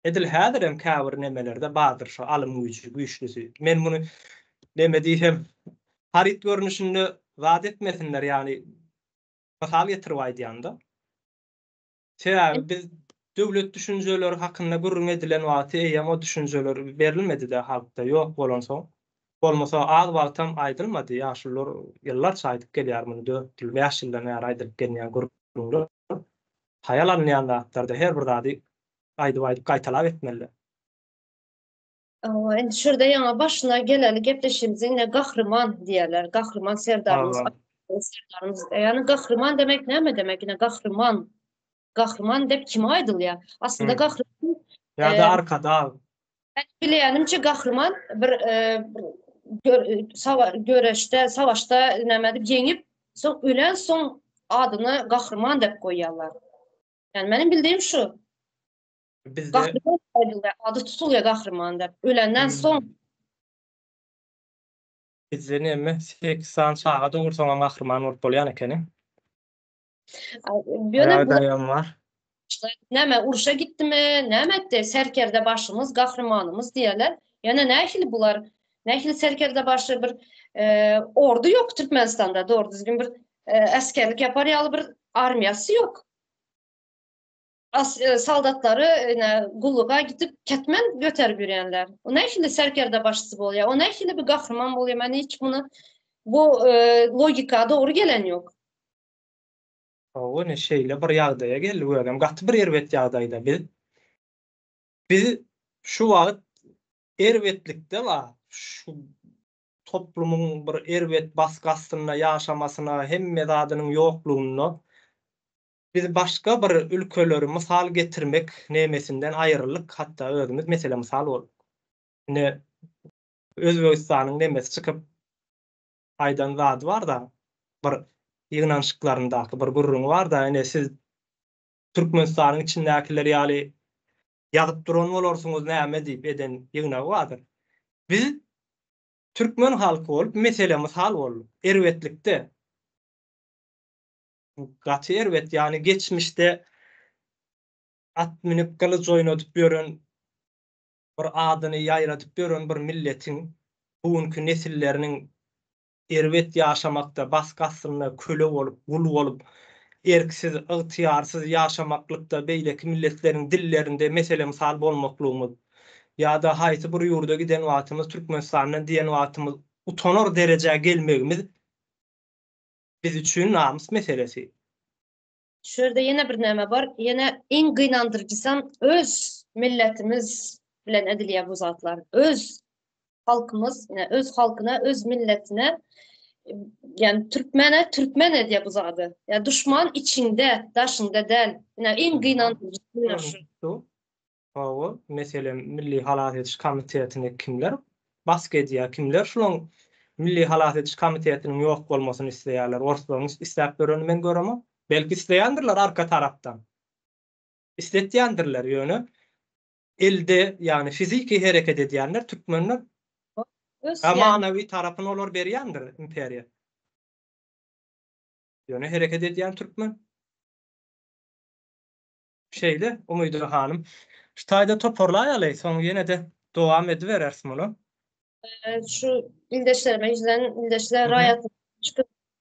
Edil häzirem käbir nemelerde bazyr şu alym güýçlüsi. Men muny neme diýsem harit görnüşinde wad etmesinler, ýani misal getirip aýdýanda. Sebäbi biz döwlet düşünjeleri hakynda gurrun edilen wagty eýem o düşünjeler berilmedi de halkda ýok bolan soň. Bolmasa az wagtam aýdylmady, ýaşylar ýyllar saýdyp gelýär muny 4 ýyl, 5 ýyldan bäri aýdylyp gelýän gurrunlar. Haýalanýan zatlarda her bir zady aýdyp gaýtalap etmeli. Endi şurada ýa başyna geleli gepleşimiz ine gahrman diýerler. Gahrman serdarymız. Yani gahrman demek näme demek? Ine gahrman dep kime aýdylýar? Aslında gahrman ýa-da arkada. Bilýänimçe gahrman bir göreşde, savaşda näme diýip, ýeňip Son ölen son adını kahraman dep koyarlar. Yani benim bildiğim şu. Bizde Kahraman koydular, adı tutuluyor kahraman dep. Ölenden son bizde näme 8 çağa doğursaň gahryman bolup bolýan ekeni. böyle bu Aýdayam var. neme uruşa gittimi, neme de serkerde başımız, kahramanımız diyeler. Yani nähili bular, nähili serkerde başı bir ordu yok Türkmenistan'da doğru düzgün bir askerlik yapar yalı bir armiyası yok. Saldatları gulluğa gidip ketmen götürüp yürüyenler. O nähili serkerde başçısı bolýar, o nähili bir kahraman bolýar. Ben hiç bunu bu logika doğru gelen yok. O ne şeýle bir ýagdaýa geldi görem. Gaty bir erwet ýagdaýda biz şu wagt erwetlikde wa şu toplumyň bir erwet baskasyna ýaşamasyna hemme zadynyň ýoklugyna biz başga bir ülkeleri misal getirmek nemesinden aýryldyk, hatda özümüz mesele misal bolup. Ne Özbegistanyň nemesi çykyp aýdan zady bar da bir ýygnançyklaryndaky bir gurrun bar da ene siz Türkmenistanyň içindäkileri ýaly ýazyp duran bolarsyňyz näme diýip eden ýygnagy bardyr. Biz türkmen halky bolup mesele misal bolup erwetlikde gaty erwet ýani geçmişde at minip kılıç oynatyp ýören bir adyny ýaýratyp ýören bir milletiň bugünkü nesilleriniň erwet ýaşamakda baskasyna köle bolup, gul bolup, erksiz, ygtyýarsyz ýaşamaklykda beýleki milletleriň dillerinde mesele misal bolmaklygymyz ýa-da haýsy bir ýurda giden wagtymyz Türkmenistanyň diýen wagtymyz utanor derejäge gelmegimiz biz üçin namys meselesi. Şurada yine bir näme bar. Yine en gynandyrjysam öz milletimiz bilen edilýär bu zatlar. Öz halkymız, yine öz halkyna, öz milletine yani Türkmen edýär bu zady. Ya düşman içinde, daşynda del. Yine en gynandyrjysy şu. O mesele Milli Halat Etiş Komitetine kimler bask edýär, kimler şuň Milli Halat Etiş Komitetiniň ýok bolmasyny isleýärler. Ortadan isläp göreni men göremem. Belki isleýändirler arka tarapdan. İsletýändirler ýöne. Elde yani fiziki hereket edýänler türkmenler Öz yani manawy tarapyny olar berýändir imperiýa. Ýöne hereket edýän türkmen. Şeýle Umydy hanım. Şu taýda toparlaýaly, soň ýene de dowam ediberersiň muny. şu ildeşlerime yüzden ildeşler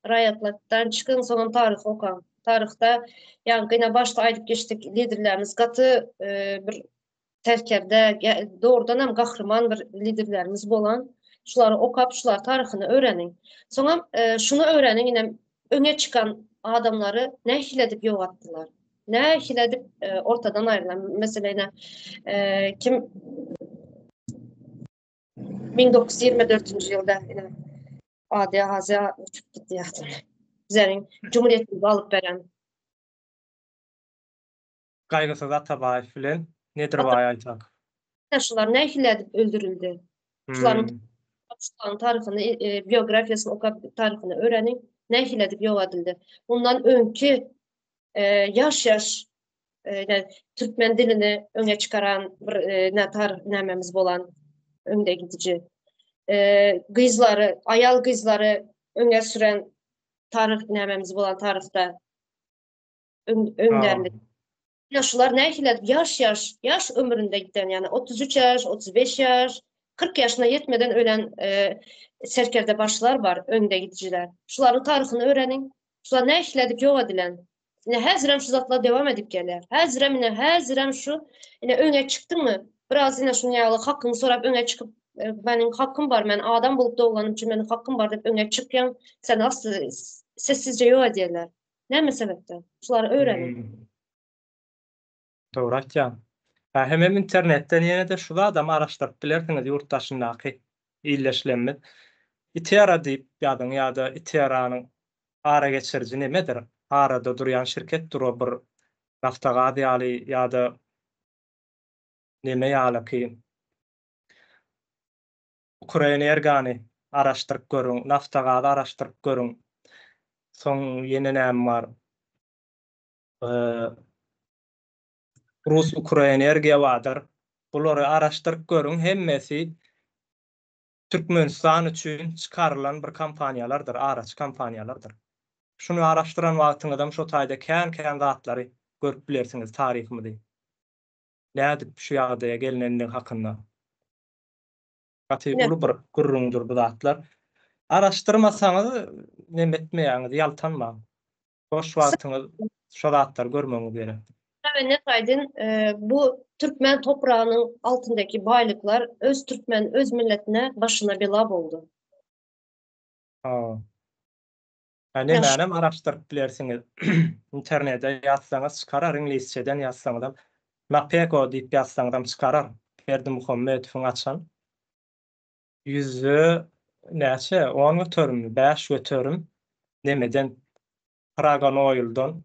rayatlardan çıkın sonra tarih okan. Tarihte yani yine başta aydıp geçtik liderlerimiz katı bir terkerde doğrudan hem kahraman bir liderlerimiz bolan. Şuları okap, şular tarihini öğrenin. Sonra şunu öğrenin yine öne çıkan adamları ne hiledip yoğattılar. Ne hiledip ortadan ayrılan. Mesela yine kim 1924 ýylda Ady Haza uçup gitdi ýatyr. Bizleriň Cumhuriyetimizi alyp beren. Gaýgysyz Atabaýew bilen nedir baý aýtak? Şular nähilledip öldürildi. Şularyň taryhyny, biografiýasyny okap taryhyny öğrenin. Nähilledip ýogadyldy. Bundan öňki ýaş Türkmen dilini öňe çıkaran bir nämemiz bolan önde gidici. Gyzlary, ayal gyzlary öňe süren tarih nämemiz bolan tarihte önderlik. Yaşlar nähilledip yaş ömründe giden yani 33 yaş, 35 yaş, 40 yaşına yetmeden ölen serkerde başlar var, önde gidiciler. Şuların tarihini öğrenin. Şular nähilledip ýok edilen. Yine häzirem şu zatla devam edip geler. Häzirem şu yine öňe çykdyňmy? Biraz yine şunu ýaly hakkymı sorap öňe çykyp benim hakkım var, men adam bolup dowlanym üçin menin hakkım var dep öňe çykýan, sen asly sessizce ýok edýärler. Näme sebepden? Şulary öğrenin. Doğru aýtýan. Hemem internetden ýene de şu adam araşdyryp bilersiňiz ýurtdaşyndaky illeşlenme. ITERA diýip ýadyň ýa-da ITERA'nyň ara geçiriji nemedir? Arada durýan şirket dur bir naftagaz ýaly ýa-da neme ýaly ki Ukraina ergany araşdyryp görüň, naftagazy araşdyryp görüň. Soň ýene näme bar? Rus Ukraina ergiýe bardyr. Bulary araşdyryp görüň, hemmesi Türkmenistan üçin çykarylan bir kampaniýalardyr, araç kampaniýalardyr. Şunu araşdyran wagtyňyzda şo taýda kän zatlary görüp bilersiňiz taryhymyzy. Nädip şu ýagdaýa gelinenden hakynda. Gaty Ne? uly bir gurrundur bu zatlar. Araşdyrmasaňyz neme etmeýäňiz, ýaltanma. Boş wagtyňyz şo zatlar görmeňiz gerek. Ve Netaydin bu Türkmen toprağının altındaki baylıklar öz Türkmen, öz milletine başına bela oldu. Ha. Ne Yaş, mänem araşdyryp bilersiňiz. İnternetde ýazsaňyz çykarar, inglizçeden ýazsaňyz. Mapeko diýip ýazsaňyz çykarar. Berdimuhammedowyň açan. Yüzü näçe? 10 götürüm, 5 götürüm. Nemeden Pragan oýuldan.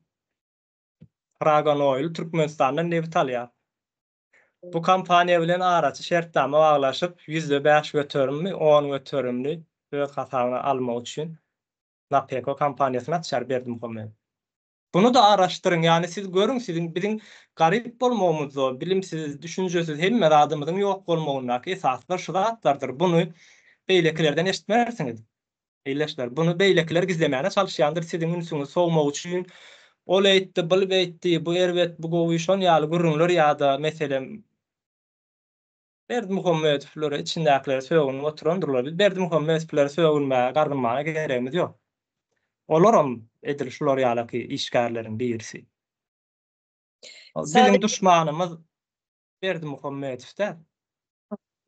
Pragan oýul Türkmenistandan nebit alýar. Bu kampaniýa bilen araçy şertname baglaşyp 5 götürümli, 10 götürümli öz hasabyna almak üçin Napeko kampaniýasyna açar Berdimuhammed. Bunu da araşdyryň, ýani siz görüň, sizin biziň garyp bolmagymyzy, bilimsiz, düşünjesiz hemme adamyň ýok bolmagyna esaslar şu zatlardyr. Bunu beýlekilerden eşitmersiňiz. Eýleşler, bunu beýlekiler gizlemäne çalyşýandyr siziň ünsüňizi sowmak üçin. Ol eýtdi, bil beýtdi, bu erwet, bu gowuşan ýaly gürrüňler ýa-da meselem Berdimuhammedowlere içindäkileri söwgüni oturandyrlar. Biz Berdimuhammedowlere söwgünmäge garrymana geregimiz ýok. Olaram edil şular ýalyky işgärleriň birisi. Bizim düşmanymyz Berdimuhammedow.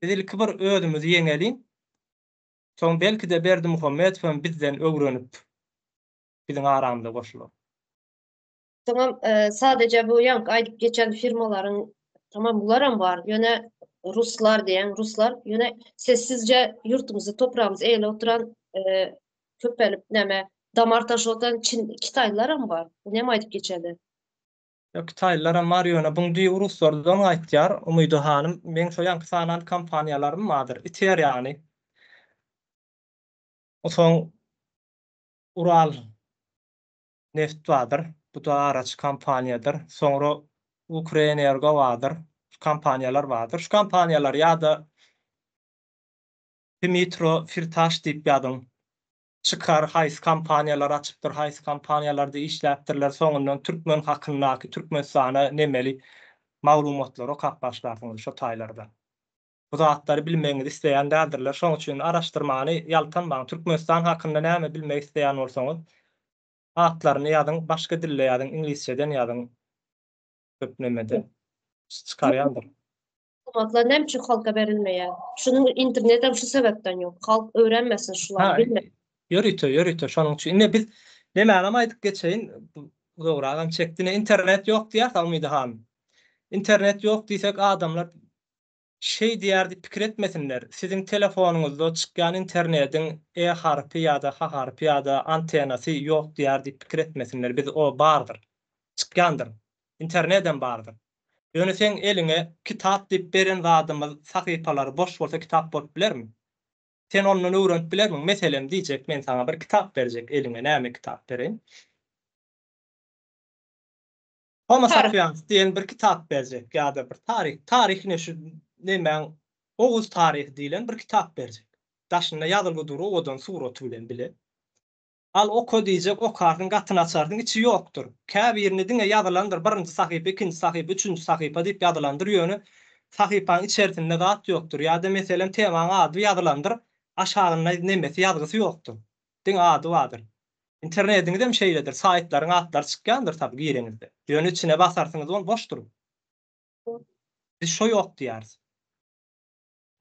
Biz ilki bir özümüzi ýeňelin. Soň belki de Berdimuhammedow bizden öwrenip biziň aramyza goşular. Tamam, sadece bu yank aydıp geçen firmaların tamam bularam var. Yöne Ruslar diyen Ruslar yöne sessizce yurtumuzu, toprağımızı eyle oturan köpelip neme damar taşı otan Çin Kitaylılar var. Bu ne aydıp geçedi? Yok Kitaylılara var ýöne buň diýip Ruslardan aýtýar. Umydy hanym, men şo yanky sanan kampaniýalarym bardyr. Iter ýani. Soň Ural neft bardyr. Bu da araç kampaniýadyr. Soňra Ukraina erga bardyr. Kampaniýalar bardyr. Şu kampaniýalar ýa-da Dmitro Firtash diýip ýadyň çykar haýsy kampaniýalar açypdyr, haýsy kampaniýalarda işläpdirler. Soňundan Türkmen hakyndaky Türkmenistana nemeli maglumatlar okap başlarsyňyz şo taýlarda. Bu zatlary bilmeňizi isleýän däldirler. Şoň üçin araşdyrmany ýaltanmaň. Türkmenistan hakynda näme bilmek isleýän bolsaňyz, atlaryny ýazyň, başga dille ýazyň, inglizçeden ýazyň. Köp nemede çykarýandyr. Maglumatlar nem üçin halka berilmeýär? Şunuň internetem şu sebepden ýok. Halk öwrenmesin şulary, bilmesin. Yörüte şonuň üçin. Biz näme aýdyp geçeýin, bu dogragam çekdine internet ýok diýär tamydy han. İnternet ýok diýsek adamlar şey diýär diýip pikir etmesinler. Siziň telefonuňyzda çykýan internetiň E harpy ýa-da H harpy ýa-da antenasy ýok diýär diýip pikir etmesinler. Biz o bardyr. Çykýandyr. Internetden bardyr. Ýöne sen eline kitap diýip beren zadymyz sahypalary boş bolsa kitap bolup bilermi? Sen ondan öwrenip bilermiň? Meselem diýjek, men sana bir kitap berjek, eline näme kitap bereň? Homo sapiens diýen bir kitap berjek ýa-da bir taryhine şu näme Oğuz taryhy diýilen bir kitap berjek. Daşynda ýazylgy dur, odan suraty bilen bile. Al oku diýjek, okardyň gatyny açardyň, içi ýokdur. Käbirini diňe ýazylandyr, birinji sahypa, ikinji sahypa, üçünji sahypa diýip ýazylandyr ýöne sahypanyň içerisinde zat ýokdur. Ýa-da meselem temaň ady ýazylandyr, aşagynda nemesi ýazgysy ýokdur. Diň ady bardyr. İnternetiňizde hem şeýledir, saýtlaryň adlary çykýandyr taby gireňizde. Ýöne içine basarsyňyz ol boşdur. Biz şo ýok diýäris.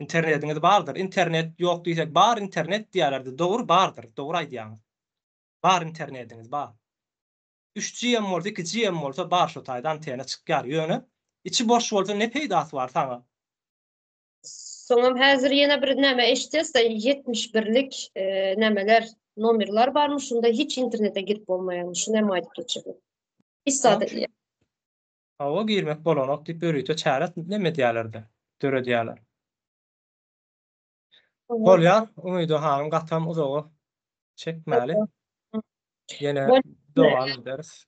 İnternetiňiz bardyr. İnternet ýok diýsek bar internet diýerlerdi. Dogry bardyr. Dogry aýdýaňyz. Bar internetiniz bar. 3G bolsa 2G bolsa bar şo taýdan antena çykýar. Ýöne içi boş bolsa ne peýdasy bar saňa? Soňam häzir ýene bir näme eşitse 71'lik nämeler nomerler barmy, şunda hiç internete girip bolmaýan. Şu näme aýdyp geçirdi. İstadi. Hawa girmek bolanok diýip öýrüýte çäret näme diýerlerdi? Döre diýerler. Bolýar, umydy hanym gatam uzagy çekmäli. Yine Bu devam ederiz.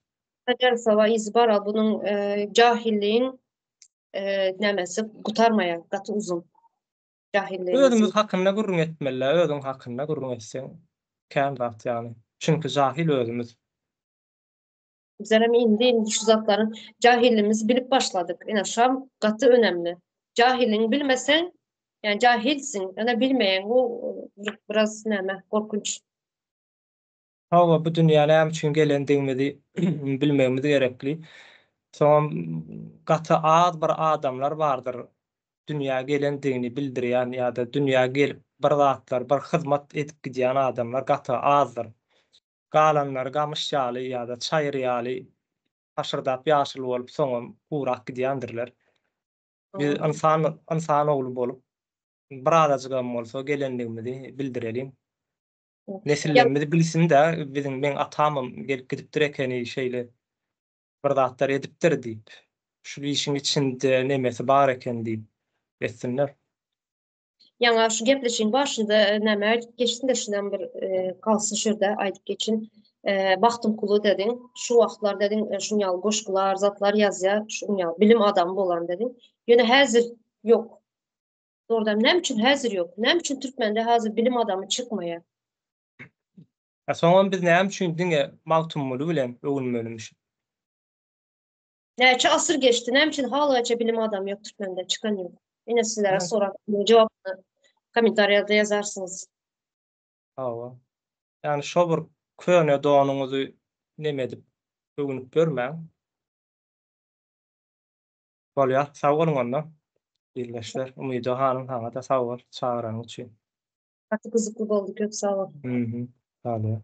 Hacer Sava İzbara bunun cahilliğin nemesi kurtarmaya katı uzun Özümüz cahilliğimizin. hakkında gurrun etmeliler. Özün hakkında gurrun etsen kän zat yani. Çünkü jahil özümüz. Bizler hem indi şu zatların cahilliğimizi bilip başladık. En aşağı katı önemli. Cahilliğini bilmesen yani cahilsin. Yani bilmeyen o biraz neme korkunç. Hava bu dünýäne hem üçin gelendigimizi bilmegimiz gerekli. Son gaty az bir adamlar bardyr. Dünýäge gelendigini bildirýän ýa-da dünýäge gelip bir zatlar, bir hyzmat edip gidýän adamlar gaty azdyr. Galanlar gamışýaly ýa-da çaýrýaly, haşyrdap ýaşyl bolup soňam urak gidýändirler. Biz insan ogly bolup bir adajygam bolsa gelendigimizi bildirelim. Ya, Nesillerimiz bilsin-de bizim men atamym gelip gidipdir ekeni şeýle bir zatlar edipdir diýip. Şu işin içinde nemesi bar eken diýip etsinler. yani şu gepleşin başında neme geçtin de şundan bir kalsın şurada aydıp geçin. Baktım kulu dedin. Şu vaxtlar dedin şunyal goşkular, zatlar yazya, şunyal bilim adamı bolan dedin. Yine hazır yok. Doğrudan nem için hazır yok. Nem için Türkmen'de hazır bilim adamı çıkmaya. Soňam biz näme üçin diňe magtumly bilen öwünmelimiz? Neçe asır geçti. Nem için halaça bilim adamı yok Türkmen'de çıkan yok. Yine sizlere Evet. soran cevabını komentariyada yazarsınız. Hawa. Yani şo bir köne doğanuňyzy neme edip öwünüp görmäň. Bolýar, sag boluň onda. Birleşler. Umydo hanım haňa da sag bol, çagyranyň üçin. Katı kızıklı oldu. Çok sağ olun. Mhm. Haly.